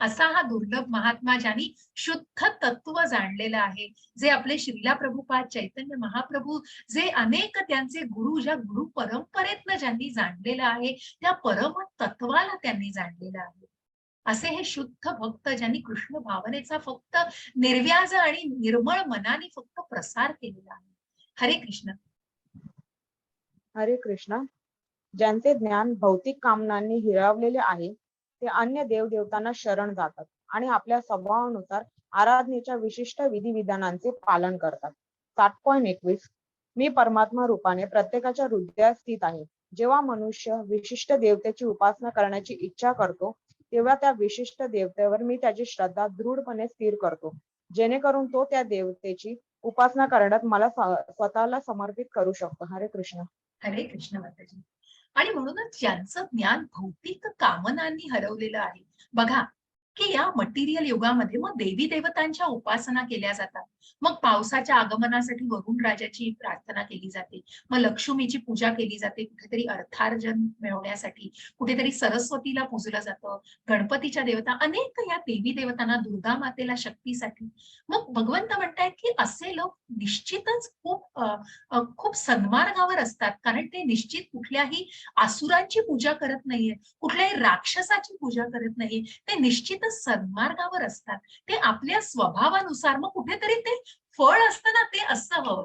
असा हा दुर्लभ महात्मा ज्यांनी शुद्ध तत्व जाणलेलं आहे, जे आपले श्रीला प्रभुपाद चैतन्य महाप्रभू, जे अनेक त्यांचे गुरु, ज्या गुरु परंपरेतनं ज्यांनी जाणलेलं आहे, त्या परम तत्वाला त्यांनी जाणलेलं आहे. असे हे शुद्ध भक्त ज्यांनी कृष्ण भावनेचा फक्त निर्व्याज आणि निर्मळ मनाने फक्त प्रसार केलेला आहे. हरे कृष्ण. हरे कृष्ण. ज्यांचे ज्ञान भौतिक कामनांनी हिरावलेले आहे ते अन्य देवदेवतांना शरण जातात आणि आपल्या स्वभावानुसार आराधनेच्या विशिष्ट विधिविधानांचे पालन करतात. 7.21 मी परमात्मा रूपाने प्रत्येकाच्या हृदयात स्थित आहे. जेव्हा मनुष्य विशिष्ट देवतेची उपासना करण्याची इच्छा करतो तेव्हा त्या विशिष्ट देवतेवर मी त्याची श्रद्धा दृढपणे स्थिर करतो, जेणेकरून तो त्या देवतेची उपासना करण्यात मला स्वतःला समर्पित करू शकतो. हरे कृष्ण. हरे कृष्ण माताजी. आणि म्हणूनच ज्यांचं ज्ञान भौतिक कामनांनी हरवलेलं आहे, बघा, की या मटेरियल युगामध्ये मग देवी देवतांच्या उपासना केल्या जातात. मग पावसाच्या आगमनासाठी वरुण राजाची प्रार्थना केली जाते. मग लक्ष्मीची पूजा केली जाते कुठेतरी अर्थार्जन मिळवण्यासाठी. कुठेतरी सरस्वतीला पूजलं जातं. गणपतीच्या देवता अनेक या देवी देवतांना, दुर्गा मातेला शक्तीसाठी. मग भगवंत म्हणतायत की असे लोक निश्चितच खूप सन्मार्गावर असतात. कारण ते निश्चित कुठल्याही आसुरांची पूजा करत नाहीये, कुठल्याही राक्षसाची पूजा करत नाहीये. ते निश्चितच सन्मार्गावर असतात. ते आपल्या स्वभावानुसार मग कुठेतरी ते फळ असतं ना, ते असं हवं.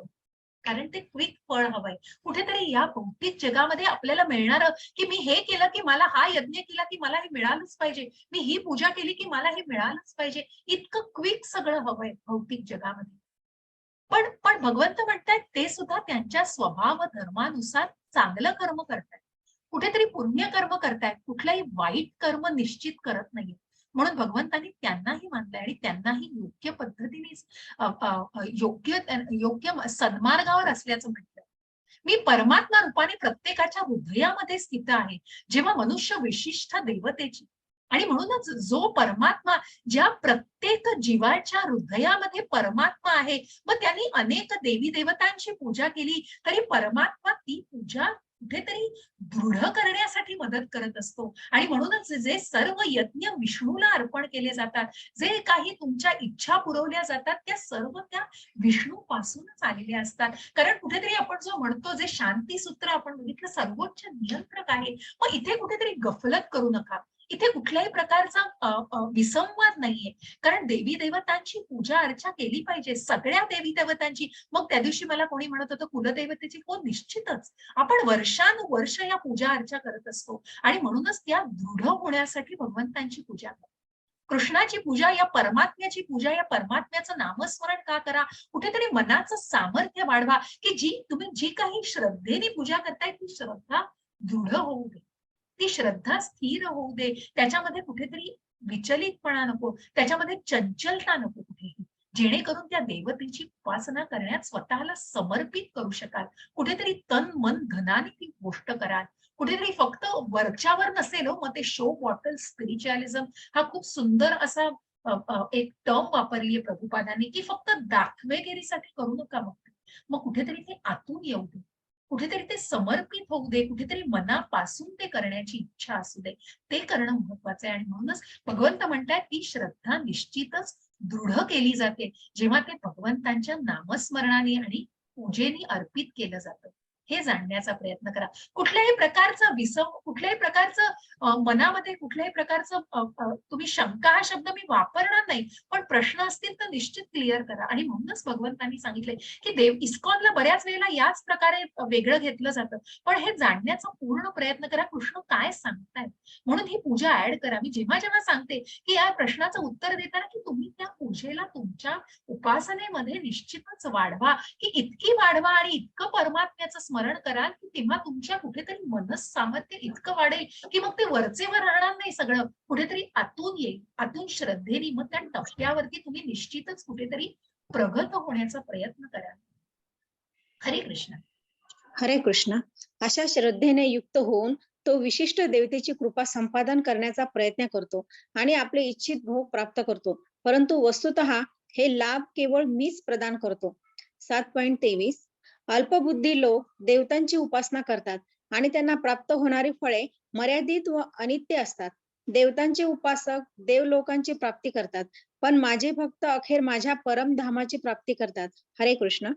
कारण ते क्विक फळ हवंय. कुठेतरी या भौतिक जगामध्ये आपल्याला मिळणारं, की मी हे केलं की मला हा यज्ञ केला की मला हे मिळालंच पाहिजे. मी ही पूजा केली की मला हे मिळालंच पाहिजे. इतकं क्विक सगळं हवंय भौतिक जगामध्ये. पण भगवंत म्हणतायत ते सुद्धा त्यांच्या स्वभाव धर्मानुसार चांगलं कर्म करतायत. कुठेतरी पुण्य कर्म करतायत. कुठलंही वाईट कर्म निश्चित करत नाहीये. म्हणून भगवंतांनी त्यांनाही मानलंय आणि त्यांनाही योग्य पद्धतीने योग्य सन्मार्गावर असल्याचं म्हटलंय. मी परमात्मा रूपाने प्रत्येकाच्या हृदयामध्ये स्थित आहे. जेव्हा मनुष्य विशिष्ट देवतेची आणि म्हणूनच जो परमात्मा, ज्या प्रत्येक जीवाच्या हृदयामध्ये परमात्मा आहे, मग त्यांनी अनेक देवी देवतांची पूजा केली तरी परमात्मा ती पूजा कुठेतरी दृढ करण्यासाठी मदत करत असतो. आणि म्हणूनच जे सर्व यज्ञ विष्णूला अर्पण केले जातात, जे काही तुमच्या इच्छा पुरवल्या जातात, त्या सर्व त्या विष्णू पासूनच आलेल्या असतात. कारण कुठेतरी आपण जो म्हणतो, जे शांती सूत्र आपण बघितलं, सर्वोच्च नियंत्रक आहे. मग इथे कुठेतरी गफलत करू नका. इथे कुठल्याही प्रकारचा विसंवाद नाहीये. कारण देवी देवतांची पूजा अर्चा केली पाहिजे, सगळ्या देवी देवतांची. मग त्या दिवशी मला कोणी म्हणत होतं कुलदैवतेची, हो निश्चितच आपण वर्षानुवर्ष या पूजा अर्चा करत असतो आणि म्हणूनच त्या दृढ होण्यासाठी भगवंतांची पूजा करा. कृष्णाची पूजा, या परमात्म्याची पूजा, या परमात्म्याचं नामस्मरण का करा? कुठेतरी मनाचं सामर्थ्य वाढवा, की तुम्ही जी काही श्रद्धेने पूजा करताय ती श्रद्धा दृढ होऊ दे, ती श्रद्धा स्थिर होऊ दे. त्याच्यामध्ये कुठेतरी विचलितपणा नको, त्याच्यामध्ये चंचलता नको कुठेही. जेणेकरून त्या देवतेची उपासना करण्यात स्वतःला समर्पित करू शकाल. कुठेतरी तन मन धनाने ती गोष्ट कराल. कुठेतरी फक्त वरच्यावर नसेल हो. मग ते शो बॉटल स्पिरिच्युअलिझम हा खूप सुंदर असा एक टर्म वापरली आहे प्रभुपादांनी, की फक्त दाखवेगिरीसाठी करू नका. मग कुठेतरी ते आतून येऊ दे, कुठेतरी ते समर्पित होऊ दे, कुठेतरी मनापासून ते करण्याची इच्छा असू दे. ते करणं महत्वाचं आहे. आणि म्हणूनच भगवंत म्हणतायत ती श्रद्धा निश्चितच दृढ केली जाते जेव्हा ते भगवंतांच्या नामस्मरणाने आणि पूजेने अर्पित केलं जातं. हे जाणण्याचा प्रयत्न करा. कुठल्याही प्रकारचा कुठल्याही प्रकारचं मनामध्ये कुठल्याही प्रकारचं तुम्ही शंका हा शब्द मी वापरणार नाही, पण प्रश्न असतील तर निश्चित क्लिअर करा. आणि म्हणूनच भगवंतांनी सांगितलंय की इस्कॉनला बऱ्याच वेळेला याच प्रकारे वेगळं घेतलं जातं. पण हे जाणण्याचा पूर्ण प्रयत्न करा कृष्ण काय सांगतायत. म्हणून ही पूजा ऍड करा. मी जेव्हा जेव्हा सांगते की या प्रश्नाचं उत्तर देताना की तुम्ही त्या पूजेला तुमच्या उपासनेमध्ये निश्चितच वाढवा, की इतकी वाढवा आणि इतकं परमात्म्याचं स्मरण कराल की तेव्हा तुमच्या कुठेतरी मनस सामर्थ्य इतकं वाढेल की मग ते वरचेवर राहणार नाही, सगळं कुठेतरी आतून येईल. आतून श्रद्धेने मग त्या टप्प्यावरती तुम्ही निश्चितच कुठेतरी प्रगत होण्याचा प्रयत्न करा. हरे कृष्ण. हरे कृष्ण. अशा श्रद्धेने युक्त होऊन तो विशिष्ट देवतेची कृपा संपादन करण्याचा प्रयत्न करतो आणि आपले इच्छित भोग प्राप्त करतो. परंतु वस्तुतः हे लाभ केवळ मीच प्रदान करतो. 7.23 अल्पबुद्धी लोक देवतांची उपासना करतात आणि त्यांना प्राप्त होणारी फळे मर्यादित व अनित्य असतात. देवतांचे उपासक देवलोकांची प्राप्ती करतात, पण माझे भक्त अखेर माझ्या परमधामाची प्राप्ती करतात. हरे कृष्ण.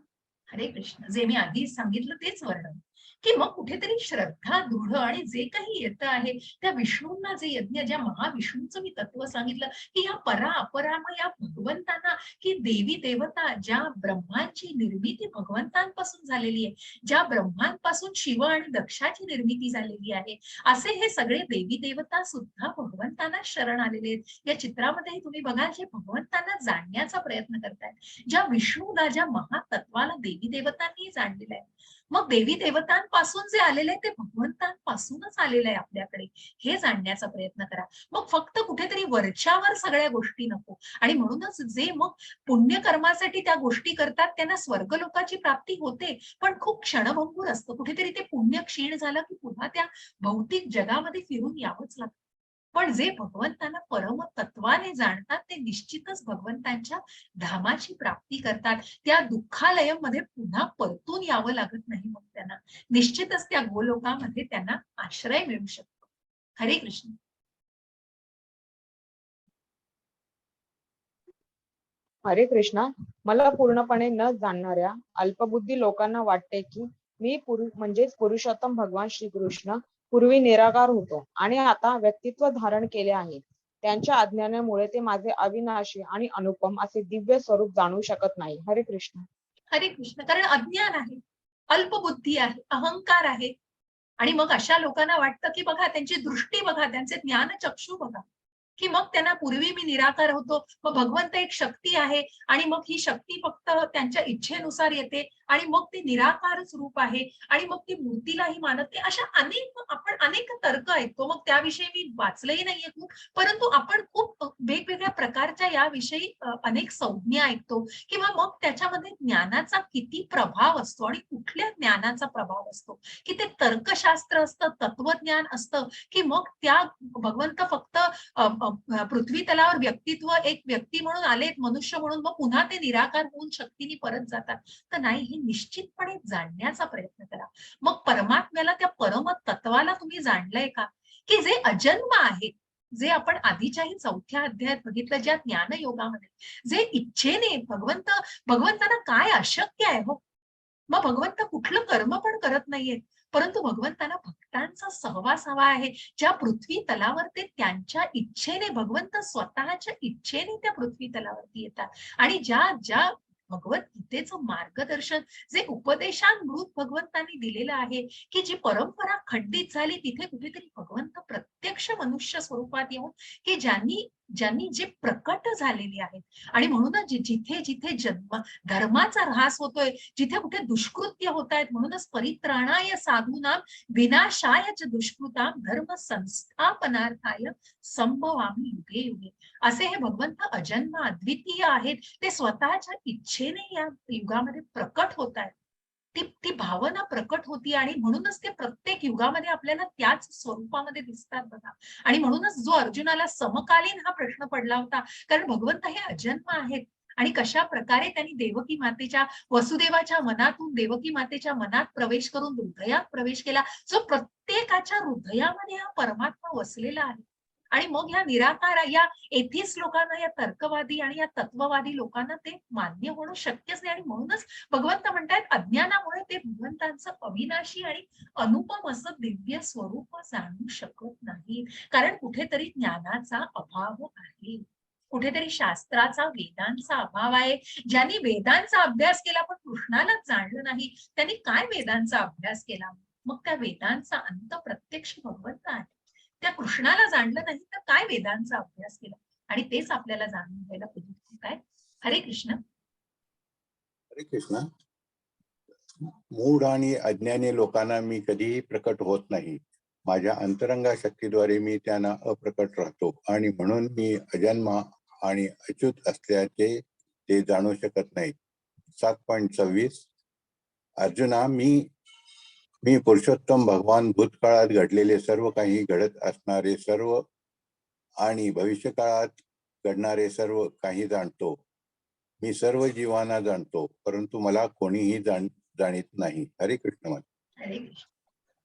हरे कृष्ण. जे मी आधी सांगितलं तेच वर्णन, की मग कुठेतरी श्रद्धा दृढ आणि जे काही येतं आहे त्या विष्णूंना, जे यज्ञ, ज्या महाविष्णूंचं मी तत्व सांगितलं की या परा अपरा, मग या भगवंतांना, की देवी देवता, ज्या ब्रह्मांची निर्मिती भगवंतांपासून झालेली आहे, ज्या ब्रह्मांपासून शिव आणि दक्षाची निर्मिती झालेली आहे, असे हे सगळे देवी देवता सुद्धा भगवंतांना शरण आलेले आहेत. या चित्रामध्ये तुम्ही बघाल जे भगवंतांना जाणण्याचा प्रयत्न करतायत, ज्या विष्णूला, ज्या महातत्वाला देवी देवतांनी जाणलेलं आहे. मग देवी देवतांपासून जे आलेले आहे ते भगवंतांपासूनच आलेलं आहे आपल्याकडे. हे जाणण्याचा प्रयत्न करा. मग फक्त कुठेतरी वरच्यावर सगळ्या गोष्टी नको. आणि म्हणूनच जे मग पुण्यकर्मासाठी त्या गोष्टी करतात त्यांना स्वर्गलोकाची प्राप्ती होते, पण खूप क्षणभंगूर असतं. कुठेतरी ते पुण्य क्षीण झालं की पुन्हा त्या भौतिक जगामध्ये फिरून यावंच लागतं. पण जे भगवंतांना परमतत्वाने जाणतात ते निश्चितच भगवंतांच्या धामाची प्राप्ती करतात. त्या दुःखालयमध्ये पुन्हा परतून यावं लागत नाही. मग त्यांना निश्चितच त्या गोलोकामध्ये त्यांना आश्रय मिळू शकतो. हरे कृष्ण. हरे कृष्णा. मला पूर्णपणे न जाणणाऱ्या अल्पबुद्धी लोकांना वाटते की मी म्हणजेच पुरुषोत्तम भगवान श्रीकृष्ण पूर्वी निराकार होतो आणि आता व्यक्तित्व धारण केले आहे. त्यांच्या अज्ञानामुळे ते माझे अविनाशी आणि अनुपम असे दिव्य स्वरूप जाणू शकत नाही. हरे कृष्ण. हरे कृष्ण. कारण अज्ञान आहे, अल्पबुद्धी आहे, अहंकार आहे. आणि मग अशा लोकांना वाटतं की बघा त्यांची दृष्टी बघा, त्यांचे ज्ञानचक्षु बघा, की मग त्यांना पूर्वी मी निराकार होतो, मग भगवंत एक शक्ती आहे आणि मग ही शक्ती फक्त त्यांच्या इच्छेनुसार येते आणि मग ते निराकारच रूप आहे आणि मग ती मूर्तीलाही मानत नाही. अशा आपण अनेक तर्क ऐकतो. मग त्याविषयी मी वाचलंही नाहीये खूप, परंतु आपण खूप वेगवेगळ्या प्रकारच्या याविषयी अनेक संज्ञा ऐकतो किंवा मग त्याच्यामध्ये ज्ञानाचा किती प्रभाव असतो आणि कुठल्या ज्ञानाचा प्रभाव असतो, की ते तर्कशास्त्र असतं, तत्वज्ञान असतं, की मग त्या भगवंत फक्त पृथ्वी तलावर एक व्यक्ती म्हणून आलेत, मनुष्य म्हणून, मग पुन्हा ते निराकार होऊन शक्तीने परत जातात. तर नाही, हे निश्चितपणे जाणण्याचा प्रयत्न करा. मग परमात्म्याला, त्या परम तत्वाला तुम्ही जाणलंय का, की जे अजन्म आहे, जे आपण आधीच्याही 4थ्या अध्यायात बघितलं, ज्या ज्ञानयोगामध्ये जे इच्छेने भगवंतांना काय अशक्य आहे हो. मग भगवंत कुठलं कर्म पण करत नाहीये, परंतु भगवंतांना भक्तांचा सहवास हवा आहे. ज्या पृथ्वी तलावर ते त्यांच्या इच्छेने, भगवंत स्वतःच्या इच्छेने त्या पृथ्वी तलावरती येतात आणि ज्या ज्या भगवद्गीतेचं मार्गदर्शन, जे उपदेशामृत भगवंतांनी दिलेलं आहे, की जी परंपरा खंडित झाली, तिथे कुठेतरी भगवंत प्रत्यक्ष मनुष्य स्वरूपात येऊन, की ज्यांनी ज्यांनी जे प्रकट झालेले आहेत. आणि म्हणूनच जिथे जिथे धर्माचा ऱ्हास होतोय, जिथे कुठे दुष्कृत्य होत आहेत, म्हणूनच परित्राणाय साधूनां विनाशाय च दुष्कृतां धर्म संस्थापनार्थाय संभवामि युगे युगे. असे हे भगवंत अजन्म अद्वितीय आहेत. ते स्वतःच्या इच्छेने या युगामध्ये प्रकट होत आहेत. ती भावना प्रकट होती आणि म्हणूनच ते प्रत्येक युगामध्ये आपल्याला त्याच स्वरूपामध्ये दिसतात बघा. आणि म्हणूनच जो अर्जुनाला समकालीन हा प्रश्न पडला होता, कारण भगवंत हे अजन्म आहेत आणि कशा प्रकारे त्यांनी देवकी मातेच्या, वसुदेवाच्या मनातून देवकी मातेच्या मनात प्रवेश करून हृदयात प्रवेश केला, जो प्रत्येकाच्या हृदयामध्ये हा परमात्मा वसलेला आहे. आणि मग या निराकार, या एथिस्ट लोकांना, या तर्कवादी आणि या तत्ववादी लोकांना ते मान्य होणं शक्यच नाही. आणि म्हणूनच भगवंत म्हणतायत, अज्ञानामुळे ते भगवंतांचं अविनाशी आणि अनुपम असं दिव्य स्वरूप जाणू शकत नाही. कारण कुठेतरी ज्ञानाचा अभाव आहे, कुठेतरी शास्त्राचा, वेदांचा अभाव आहे. ज्यांनी वेदांचा अभ्यास केला पण कृष्णालाच जाणलं नाही, त्यांनी काय वेदांचा अभ्यास केला. मग त्या वेदांचा अंत प्रत्यक्ष भगवंत आहे. त्या कृष्णाला जाणलं नाही तर काय वेदांचा अभ्यास केला. आणि तेच आपल्याला जाणून घ्यायला उद्युक्त आहे. हरे कृष्ण. हरे कृष्ण. मूढ आणि अज्ञानी लोकांना मी कधीही प्रकट होत नाही. माझ्या अंतरंगा शक्तीद्वारे मी त्यांना अप्रकट राहतो आणि म्हणून मी अजन्मा आणि अच्युत असल्याचे ते जाणू शकत नाही. 7.26 अर्जुना, मी पुरुषोत्तम भगवान भूतकाळात घडलेले सर्व काही, घडत असणारे सर्व आणि भविष्यकाळात घडणारे सर्व काही जाणतो. मी सर्व जीवांना जाणतो, परंतु मला कोणीही जाणीत नाही. हरे कृष्ण. हरे कृष्ण.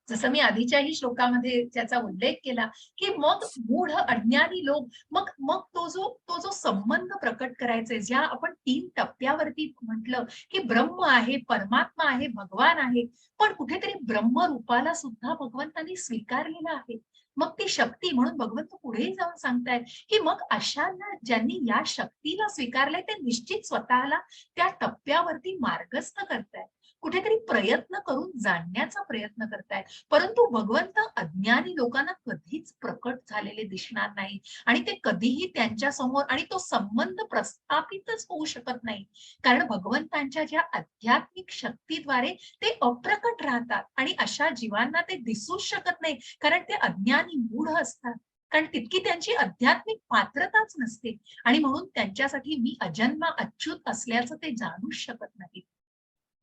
जसं मी आधीच्याही श्लोकामध्ये त्याचा उल्लेख केला, की मग मूढ अज्ञानी लोक, मग मग तो जो संबंध प्रकट करायचे, ज्या आपण 3 टप्प्यावरती म्हटलं, की ब्रह्म आहे, परमात्मा आहे, भगवान आहे, पण कुठेतरी ब्रह्मरूपाला सुद्धा भगवंतांनी स्वीकारलेलं आहे. मग ती शक्ती, म्हणून भगवंत पुढे जाऊन सांगतायत, की मग अशांना ज्यांनी या शक्तीला स्वीकारलंय ते निश्चित स्वतःला त्या टप्प्यावरती मार्गस्थ करतायत, कुठेतरी प्रयत्न करून जाणण्याचा प्रयत्न करतायत. परंतु भगवंत अज्ञानी लोकांना कधीच प्रकट झालेले दिसणार नाही आणि ते कधीही त्यांच्या समोर, आणि तो संबंध प्रस्थापितच होऊ शकत नाही. कारण भगवंतांच्या ज्या आध्यात्मिक शक्तीद्वारे ते अप्रकट राहतात आणि अशा जीवांना ते दिसूच शकत नाही, कारण ते अज्ञानी मूढ असतात. कारण तितकी त्यांची आध्यात्मिक पात्रताच नसते आणि म्हणून त्यांच्यासाठी मी अजन्मा अच्युत असल्याचं ते जाणूच शकत नाही.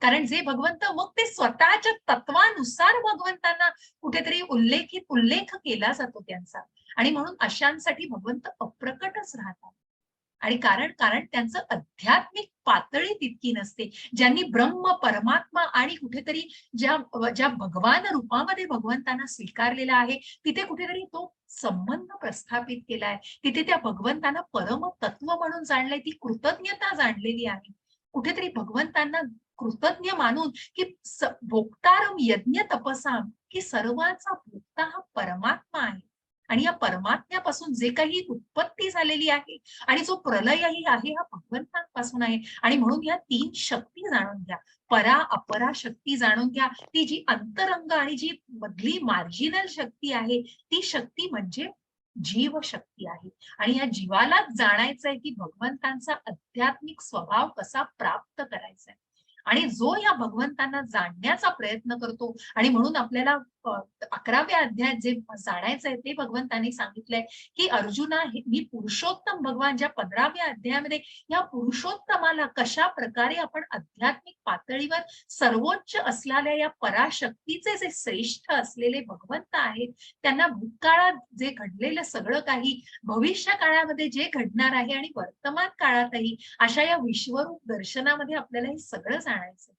कारण जे भगवंत, मग ते स्वतःच्या तत्वानुसार भगवंतांना कुठेतरी उल्लेख केला जातो त्यांचा. आणि म्हणून अशांसाठी भगवंत अप्रकटच राहतात. आणि कारण कारण त्यांचं आध्यात्मिक पातळी तितकी नसते. ज्यांनी ब्रह्म, परमात्मा आणि कुठेतरी ज्या ज्या भगवान रूपामध्ये भगवंतांना स्वीकारलेला आहे, तिथे कुठेतरी तो संबंध प्रस्थापित केलाय. तिथे त्या भगवंतांना परम तत्व म्हणून जाणलंय, ती कृतज्ञता जाणलेली आहे. कुठेतरी भगवंतांना कृतज्ञ मानून की भोक्तारम यज्ञ तपसाम, की सर्वांचा भोक्ता हा परमात्मा आहे. आणि या परमात्म्यापासून जे काही उत्पत्ती झालेली आहे आणि जो प्रलयही आहे हा भगवंतांपासून आहे. आणि म्हणून या 3 शक्ती जाणून घ्या. परा अपरा शक्ती जाणून घ्या. ती जी अंतरंग आणि जी मधली मार्जिनल शक्ती आहे, ती शक्ती म्हणजे जीव शक्ती आहे. आणि या जीवालाच जाणायचं आहे की भगवंतांचा आध्यात्मिक स्वभाव कसा प्राप्त करायचा आहे. आणि जो या भगवंतांना जाणण्याचा प्रयत्न करतो आणि म्हणून आपल्याला 11व्या अध्यायात जे जाणायचं आहे ते भगवंतांनी सांगितलंय की अर्जुना, मी पुरुषोत्तम भगवान ज्या 15व्या अध्यायामध्ये या पुरुषोत्तमाला कशा प्रकारे आपण आध्यात्मिक पातळीवर सर्वोच्च असलेल्या या पराशक्तीचे जे श्रेष्ठ असलेले भगवंत आहेत, त्यांना भूतकाळात जे घडलेलं सगळं काही, भविष्य काळामध्ये जे घडणार आहे आणि वर्तमान काळातही अशा या विश्वरूप दर्शनामध्ये आपल्याला हे सगळं जाणायचं.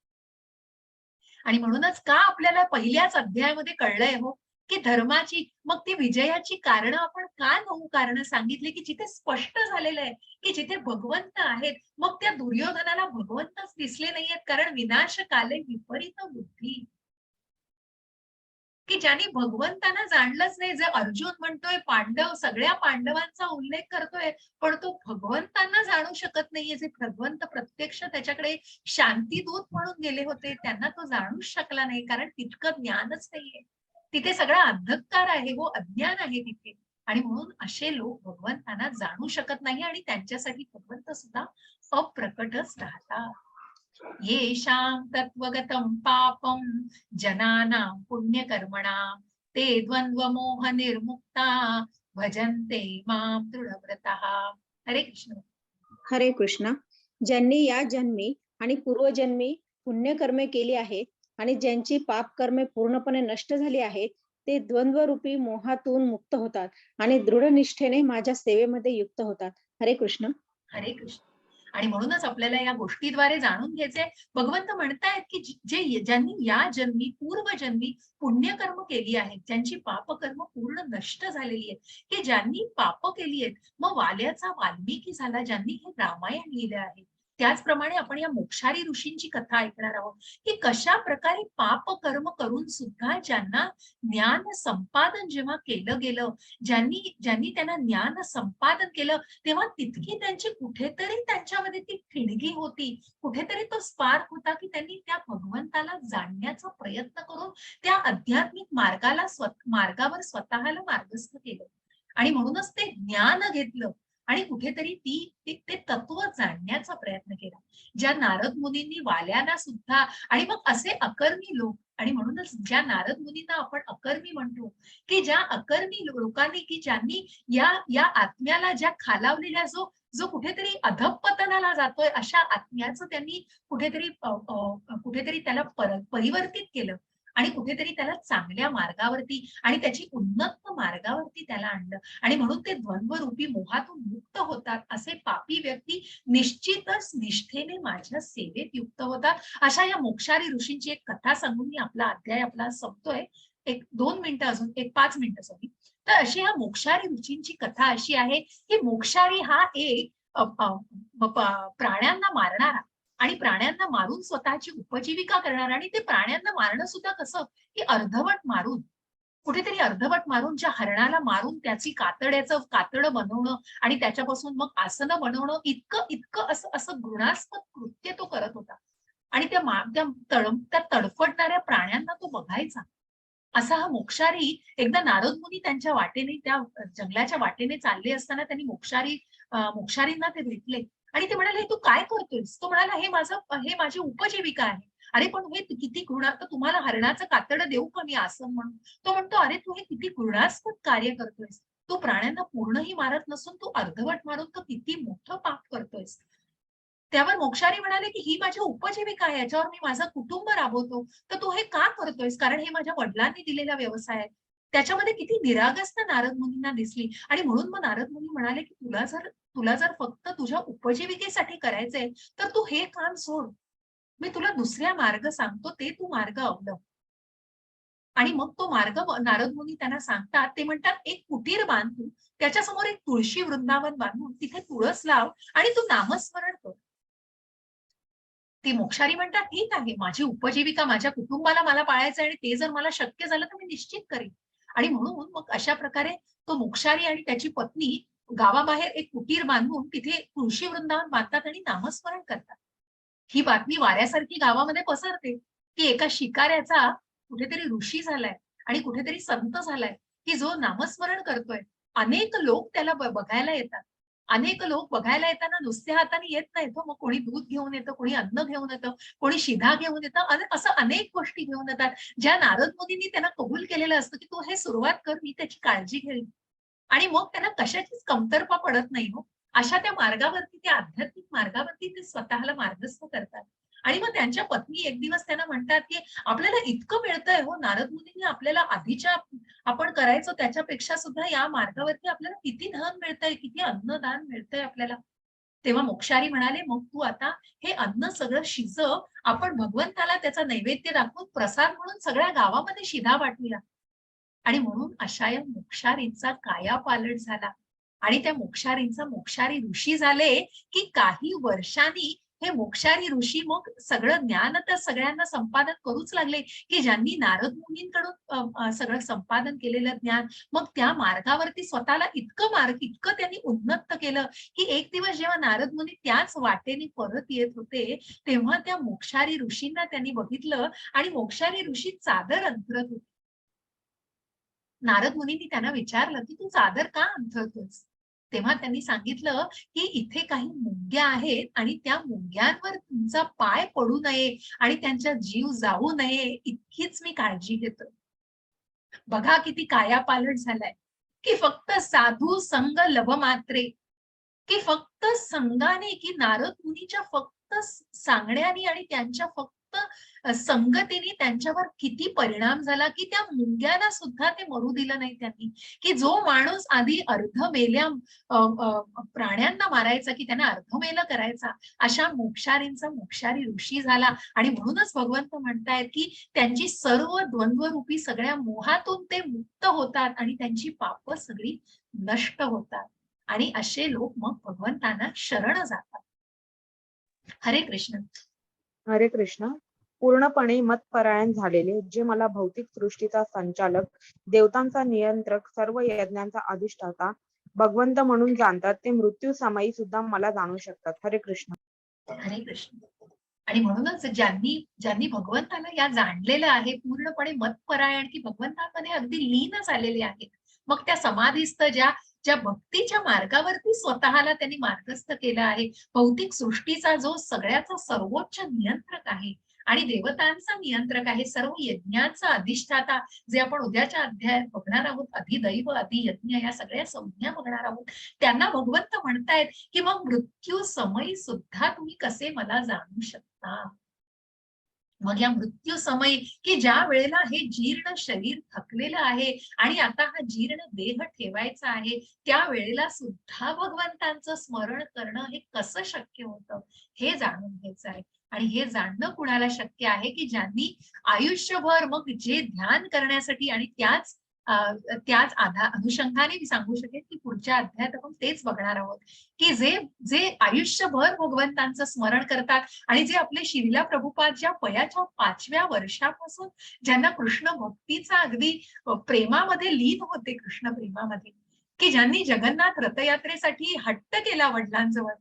आणि म्हणूनच का आपल्याला पहिल्याच अध्यायामध्ये कळलंय हो की धर्माची, मग ती विजयाची कारणं आपण का 9 कारणं सांगितली की जिथे स्पष्ट झालेलं आहे की जिथे भगवंत आहेत, मग त्या दुर्योधनाला भगवंतच दिसले नाहीयेत, कारण विनाश काले विपरीत बुद्धी, की ज्यांनी भगवंतांना जाणलंच नाही. जे अर्जुन म्हणतोय, पांडव सगळ्या पांडवांचा उल्लेख करतोय, पण तो भगवंतांना जाणू शकत नाहीये. जे भगवंत प्रत्यक्ष त्याच्याकडे शांतीदूत म्हणून गेले होते, त्यांना तो जाणूच शकला नाही, कारण तितकं ज्ञानच नाहीये. तिथे सगळा अंधकार आहे, वो अज्ञान आहे तिथे. आणि म्हणून असे लोक भगवंतांना जाणू शकत नाही आणि त्यांच्यासाठी भगवंत सुद्धा अप्रकटच राहतात. येषां तत्त्वगतं पापं जनानां पुण्यकर्मणां ते द्वंद्वमोह निर्मुक्ता भजन्ते मां दृढव्रतः. हरे कृष्ण. हरे कृष्ण. ज्यांनी या जन्मी आणि पूर्वजन्मी पुण्यकर्मे केली आहेत आणि ज्यांची पापकर्मे पूर्णपणे नष्ट झाली आहेत, ते द्वंद्वरूपी मोहातून मुक्त होतात आणि दृढ निष्ठेने माझ्या सेवेमध्ये युक्त होतात. हरे कृष्ण. हरे कृष्ण. आणि म्हणूनच आपल्याला या गोष्टीद्वारे जाणून घ्यायचे, भगवंत म्हणतायत की ज्यांनी या जन्मी पूर्वजन्मी पुण्यकर्म केली आहेत, ज्यांची पापकर्म पूर्ण नष्ट झालेली आहेत, की ज्यांनी पाप केली आहेत, मग वाल्याचा वाल्मिकी झाला, ज्यांनी हे रामायण लिहिलं आहे. त्याचप्रमाणे आपण या मोक्षारी ऋषींची कथा ऐकणार आहोत की कशा प्रकारे पाप कर्म करून सुद्धा ज्यांना ज्ञान संपादन जेव्हा केलं गेलं, ज्यांनी ज्यांनी त्यांना ज्ञान संपादन केलं, तेव्हा तितकी त्यांची कुठेतरी त्यांच्यामध्ये ती ठिणगी होती, कुठेतरी तो स्पार्क होता की त्यांनी त्या भगवंताला जाणण्याचा प्रयत्न करून त्या आध्यात्मिक मार्गावर स्वतःला मार्गस्थ केलं. आणि म्हणूनच ते ज्ञान घेतलं आणि कुठेतरी ते तत्व जाणण्याचा प्रयत्न केला. ज्या नारद मुनींनी वाल्याना सुद्धा, आणि मग असे अकर्मी लोक, आणि म्हणूनच ज्या नारद मुनींना आपण अकर्मी म्हणतो, की ज्या अकर्मी लोकांनी, की ज्यांनी या आत्म्याला, ज्या खालावलेल्या, जो जो कुठेतरी अधःपतनाला जातोय, अशा आत्म्याचं त्यांनी कुठेतरी त्याला परिवर्तित केलं आणि कुठेतरी त्याला चांगल्या मार्गावरती आणि त्याची उन्नत मार्गावरती त्याला आणलं. आणि म्हणून ते द्वंद्वरूपी मोहातून मुक्त होतात. असे पापी व्यक्ती निश्चितच निष्ठेने माझ्या सेवेत युक्त होतात. अशा या मोक्षारी ऋषींची एक कथा सांगून मी आपला अध्याय आपला संपतोय. 1-2 मिनिटं अजून, 1-5 मिनिटं सॉरी. तर अशी ह्या मोक्षारी ऋषींची कथा अशी आहे की मोक्षारी हा एक प्राण्यांना मारणारा आणि प्राण्यांना मारून स्वतःची उपजीविका करणारा, आणि ते प्राण्यांना मारणं सुद्धा कसं, की अर्धवट मारून, कुठेतरी अर्धवट मारून, ज्या हरणाला मारून त्याची कातडं बनवणं आणि त्याच्यापासून मग आसनं बनवणं, इतकं इतकं असं घृणास्पद कृत्य तो करत होता. आणि त्या तडफडणाऱ्या प्राण्यांना तो बघायचा. असा हा मोक्षारी एकदा नारद मुनी त्यांच्या वाटेने, त्या जंगलाच्या वाटेने चालले असताना त्यांनी मोक्षारींना ते भेटले आणि ते म्हणाले, तू काय करतोयस? तो म्हणाला, हे माझी उपजीविका आहे. अरे पण हे किती तर तुम्हाला हरणाचं कातडं देऊ का मी आसन म्हणून? तो म्हणतो, अरे तू हे किती घृणास्पद कार्य करतोयस. तू प्राण्यांना पूर्णही मारत नसून तू अर्धवट मारून तू किती मोठं पाप करतोयस. त्यावर मोक्षारी म्हणाले की ही माझी उपजीविका आहे, याच्यावर मी माझं कुटुंब राबवतो, तर तू हे का करतोयस? कारण हे माझ्या वडिलांनी दिलेला व्यवसाय आहे. त्याच्यामध्ये किती निरागसता नारद मुनींना दिसली. आणि म्हणून मग नारद मुनी म्हणाले की तुला जर फक्त तुझ्या उपजीविकेसाठी करायचंय तर तू हे काम सोड. मी तुला दुसऱ्या मार्ग सांगतो, ते तू मार्ग अवलंब. आणि मग तो मार्ग नारद मुनी त्यांना सांगतात. ते म्हणतात, एक कुटीर बांध तू, त्याच्यासमोर एक तुळशी वृंदावन बांधून तिथे तुळस लाव आणि तू नामस्मरण कर. ती मोक्षारी म्हणतात, ठीक आहे, माझी उपजीविका माझ्या कुटुंबाला मला पाळायचं आणि ते जर मला शक्य झालं तर मी निश्चित करेन. आणि म्हणून मग अशा प्रकारे तो मोक्षारी आणि त्याची पत्नी गावाबाहेर एक कुटीर बांधून तिथे तुळशी वृंदावन बांधतात आणि नामस्मरण करतात. ही बातमी वाऱ्यासारखी गावामध्ये पसरते की एका शिकाऱ्याचा कुठेतरी ऋषी झालाय आणि कुठेतरी संत झालाय, की जो नामस्मरण करतोय. अनेक लोक त्याला बघायला येतात. अनेक लोक बघायला येताना नुसत्या हाताने येत नाहीत हो. मग कोणी दूध घेऊन येतं, कोणी अन्न घेऊन येतं, कोणी शिधा घेऊन येतं, असं अनेक गोष्टी घेऊन येतात, ज्या नारद मुनींनी त्यांना कबूल केलेलं असतं की तू हे सुरुवात कर, मी त्याची काळजी घेईन. आणि मग त्यांना कशाचीच कमतरता पडत नाही हो. अशा त्या मार्गावरती, त्या आध्यात्मिक मार्गावरती ते स्वतःला मार्गस्थ करतात. आणि मग त्यांच्या पत्नी एक दिवस त्यांना म्हणतात की आपल्याला इतकं मिळतंय हो, नारद मुनींनी आपल्याला आधीच्या आपण करायचो त्याच्यापेक्षा सुद्धा या मार्गावरती आपल्याला किती धन मिळतंय, किती अन्नदान मिळतंय आपल्याला. तेव्हा मोक्षारी म्हणाले, मग तू आता हे अन्न सगळं शिजव, आपण भगवंताला त्याचा नैवेद्य दाखवून प्रसाद म्हणून सगळ्या गावामध्ये शिधा वाटूया. आणि म्हणून अशा या मोक्षारींचा कायापालट झाला आणि त्या मोक्षारींचा मोक्षारी ऋषी झाले, की काही वर्षांनी हे मोक्षारी ऋषी मग सगळं ज्ञान तर सगळ्यांना संपादन करूच लागले, की ज्यांनी नारद मुनींकडून सगळं संपादन केलेलं ज्ञान, मग त्या मार्गावरती स्वतःला इतकं त्यांनी उन्नत केलं, की एक दिवस जेव्हा नारद मुनी त्याच वाटेने परत येत होते, तेव्हा त्या मोक्षारी ऋषींना त्यांनी बघितलं आणि मोक्षारी ऋषी चादर अंथरत होते. नारद मुनींनी त्यांना विचारलं की तू चादर का अंथरतोस? तेव्हा त्यांनी सांगितलं की इथे काही मुंग्या आहेत आणि त्या मुंग्यांवर तुमचा पाय पडू नये आणि त्यांचा जीव जाऊ नये, इतकीच मी काळजी घेतो. बघा किती कायापालट झालाय, की फक्त साधू संग लभ मात्रे, की फक्त संगाने, की नारद मुनीच्या फक्त सांगण्याने आणि त्यांच्या फक्त संगतीने त्यांच्यावर किती परिणाम झाला, की त्या मुंग्यांना सुद्धा ते मरू दिलं नाही त्यांनी. की जो माणूस आधी अर्धमेल्या प्राण्यांना मारायचा, की त्यांना अर्धमेलं करायचा, अशा मोक्षारींचा मोक्षारी ऋषी झाला. आणि म्हणूनच भगवंत म्हणतायत की त्यांची सर्व द्वंद्वरूपी सगळ्या मोहातून ते मुक्त होतात आणि त्यांची पाप सगळी नष्ट होतात. आणि असे लोक मग भगवंतांना शरण जातात. हरे कृष्ण. हरे कृष्ण. पूर्णपणे मतपरायण झालेले, जे मला भौतिक सृष्टीचा संचालक, देवतांचा नियंत्रक, सर्व यज्ञांचा अधिष्ठाता भगवंत म्हणून जाणतात, ते मृत्यू समयी सुद्धा मला जाणू शकतात. हरे कृष्ण. हरे कृष्ण. आणि म्हणूनच ज्यांनी भगवंताला या जाणलेलं आहे, पूर्णपणे मतपरायण, की भगवंतामध्ये अगदी लीन झालेले आहेत, मग त्या समाधीस्थ ज्या भक्तीच्या मार्गावरती स्वतःला त्यांनी मार्गस्थ केलं आहे, भौतिक सृष्टीचा जो सगळ्याचा सर्वोच्च नियंत्रक आहे आणि देवतांचा नियंत्रक आहे, सर्व यज्ञांचा अधिष्ठाता, जे आपण उद्याच्या अध्यायात बघणार आहोत, अधिदैव अधियज्ञ या सगळ्या संज्ञा बघणार आहोत, त्यांना भगवंत म्हणतायत की मग मृत्यू समयी सुद्धा तुम्ही कसे मला जाणू शकता. मग या मृत्यू समयी, की ज्या वेळेला हे जीर्ण शरीर थकलेलं आहे आणि आता हा जीर्ण देह ठेवायचा आहे, त्या वेळेला सुद्धा भगवंतांचं स्मरण करणं हे कसं शक्य होतं, हे जाणून घ्यायचं आहे. आणि हे जाणणं कुणाला शक्य आहे, की ज्यांनी आयुष्यभर मग जे ध्यान करण्यासाठी आणि त्याच अनुषंगाने मी सांगू शकेन की पुढच्या अध्यायात आपण तेच बघणार आहोत, की जे आयुष्यभर भगवंतांचं स्मरण करतात आणि जे आपले श्रीला प्रभुपाद ज्या वयाच्या 5व्या वर्षापासून ज्यांना कृष्ण भक्तीचा अगदी प्रेमामध्ये लीन होते, कृष्ण प्रेमामध्ये, की ज्यांनी जगन्नाथ रथयात्रेसाठी हट्ट केला वडिलांजवळ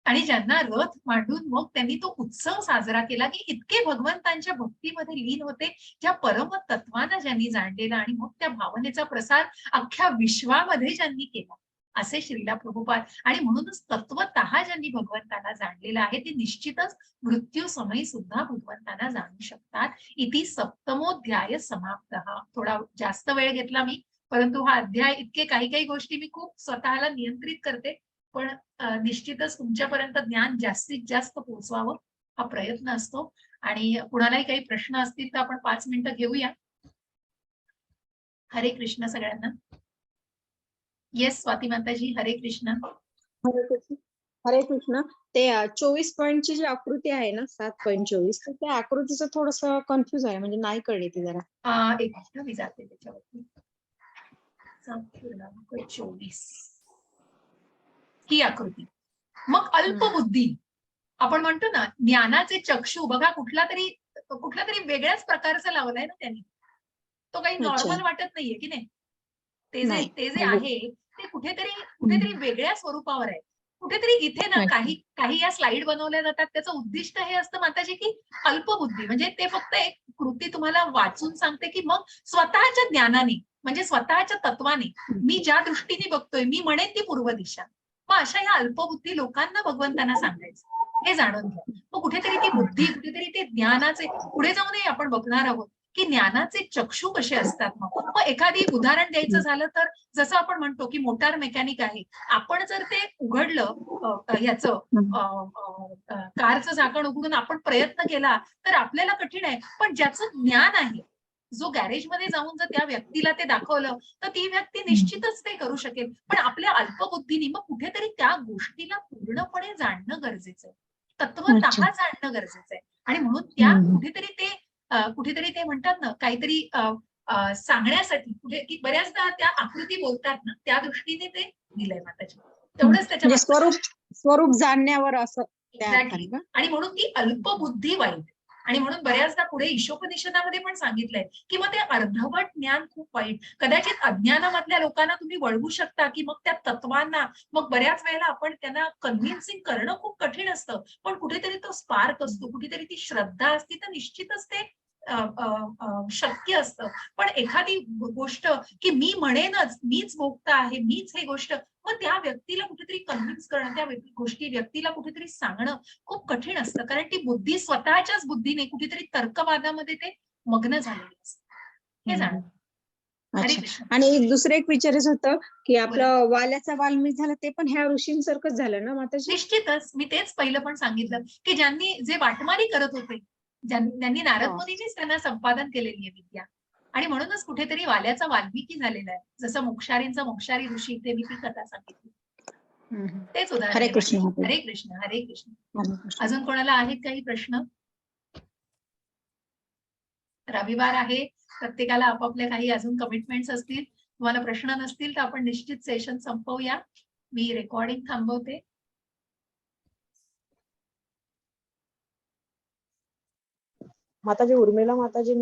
आणि ज्यांना रथ मांडून मग त्यांनी तो उत्सव साजरा केला, की इतके भगवंतांच्या भक्तीमध्ये लीन होते, ज्या परम तत्वानं ज्यांनी जाणलेला आणि मग त्या भावनेचा प्रसार अख्ख्या विश्वामध्ये ज्यांनी केला, असे श्रीला प्रभुपाद. आणि म्हणूनच तत्वतः ज्यांनी भगवंताला जाणलेलं आहे, ते निश्चितच मृत्यू समयी सुद्धा भगवंताला जाणू शकतात. इति सप्तमोध्याय समाप्त. थोडा जास्त वेळ घेतला मी, परंतु हा अध्याय इतके काही गोष्टी मी खूप स्वतःला नियंत्रित करते, पण निश्चितच तुमच्यापर्यंत ज्ञान जास्तीत जास्त पोहोचवावं हा प्रयत्न असतो. आणि कुणालाही काही प्रश्न असतील तर आपण 5 मिनिटं घेऊया. हरे कृष्ण सगळ्यांना. येस स्वाती माताजी, हरे कृष्ण. हरे कृष्ण. हरे कृष्ण. ते 24 पॉईंटची जी आकृती आहे ना 7.24 तर त्या आकृतीचं थोडस कन्फ्युज आहे म्हणजे नाही कळली ती जरा. एक मिनिट मी जाते त्याच्यावरती. 7.24 ही आकृती. मग अल्पबुद्धी आपण म्हणतो ना, ज्ञानाचे चक्षु बघा कुठला तरी वेगळ्याच प्रकारचा लावलाय ना त्यांनी. तो काही अच्छा. नॉर्मल वाटत नाहीये की नाही. ते नाही. जे आहे ते कुठेतरी वेगळ्या स्वरूपावर आहे. कुठेतरी इथे ना अच्छा. काही या स्लाइड बनवल्या जातात त्याचं उद्दिष्ट हे असतं माताजी की अल्पबुद्धी म्हणजे ते फक्त एक कृती तुम्हाला वाचून सांगते की मग स्वतःच्या ज्ञानाने म्हणजे स्वतःच्या तत्वाने मी ज्या दृष्टीने बघतोय मी म्हणेन ती पूर्व दिशा. मग अशा या अल्पबुद्धी लोकांना भगवंतांना सांगायचं हे जाणून घ्या. मग कुठेतरी ती बुद्धी कुठेतरी ते ज्ञानाचे पुढे जाऊनही आपण बघणार आहोत की ज्ञानाचे चक्षु कसे असतात. मग एखादी उदाहरण द्यायचं झालं तर जसं आपण म्हणतो की मोटार मेकॅनिक आहे. आपण जर ते उघडलं ह्याचं कारचं झाकण उघडून आपण प्रयत्न केला तर आपल्याला कठीण आहे. पण ज्याचं ज्ञान आहे जो गॅरेजमध्ये जाऊन जर त्या व्यक्तीला ते दाखवलं तर ती व्यक्ती निश्चितच ते करू शकेल. पण आपल्या अल्पबुद्धीने मग कुठेतरी त्या गोष्टीला पूर्णपणे जाणणं गरजेचं आहे. तत्वतः जाणणं गरजेचं आहे. आणि म्हणून त्या कुठेतरी ते म्हणतात ना काहीतरी सांगण्यासाठी की बऱ्याचदा त्या आकृती बोलतात ना त्या दृष्टीने ते दिलंय माताजी. तेवढंच त्याच्या म्हणजे स्वरूप जाणण्यावर असं एक्झॅक्टली. आणि म्हणून ती अल्पबुद्धी वाईट. आणि म्हणून बऱ्याचदा पुढे ईशोपनिषदामध्ये पण सांगितलंय की मग ते अर्धवट ज्ञान खूप वाईट. कदाचित अज्ञानामधल्या लोकांना तुम्ही वळवू शकता की मग त्या तत्वांना मग बऱ्याच वेळेला आपण त्यांना कन्व्हिन्सिंग करणं खूप कठीण असतं. पण कुठेतरी तो स्पार्क असतो कुठेतरी ती श्रद्धा असती तर निश्चितच ते शक्य असतं. पण एखादी गोष्ट की मी म्हणेनच मीच भोगता आहे मीच हे गोष्ट मग त्या व्यक्तीला कुठेतरी कन्व्हिन्स करणं त्या व्यक्तीला कुठेतरी सांगणं खूप कठीण असतं. कारण ती बुद्धी स्वतःच्याच बुद्धीने कुठेतरी तर्कवादामध्ये ते मग्न झालेली असते. हे जाणं. हरे कृष्ण. आणि दुसरं एक विचारायचं होतं की आपलं वाल्याचा वाल्मिक झालं ते पण ह्या ऋषींसारखंच झालं ना माताजी? निश्चितच मी तेच पहिलं पण सांगितलं की ज्यांनी जे वाटमारी करत होते त्यांनी नारद मुनींनीच त्यांना संपादन केलेली आहे विद्या. आणि म्हणूनच कुठेतरी वाल्याचा वाल्मिकी झालेला आहे. जसं मोक्षारींचा मोक्षारी ऋषी ते मी ती कथा सांगितली. तेच उदाहरण. हरे कृष्ण. हरे कृष्ण. हरे कृष्ण. अजून कोणाला आहेत काही प्रश्न? रविवार आहे प्रत्येकाला आपापल्या काही अजून कमिटमेंट्स असतील. तुम्हाला प्रश्न नसतील तर आपण निश्चित सेशन संपवूया. मी रेकॉर्डिंग थांबवते. माताजी उर्मिला माताजी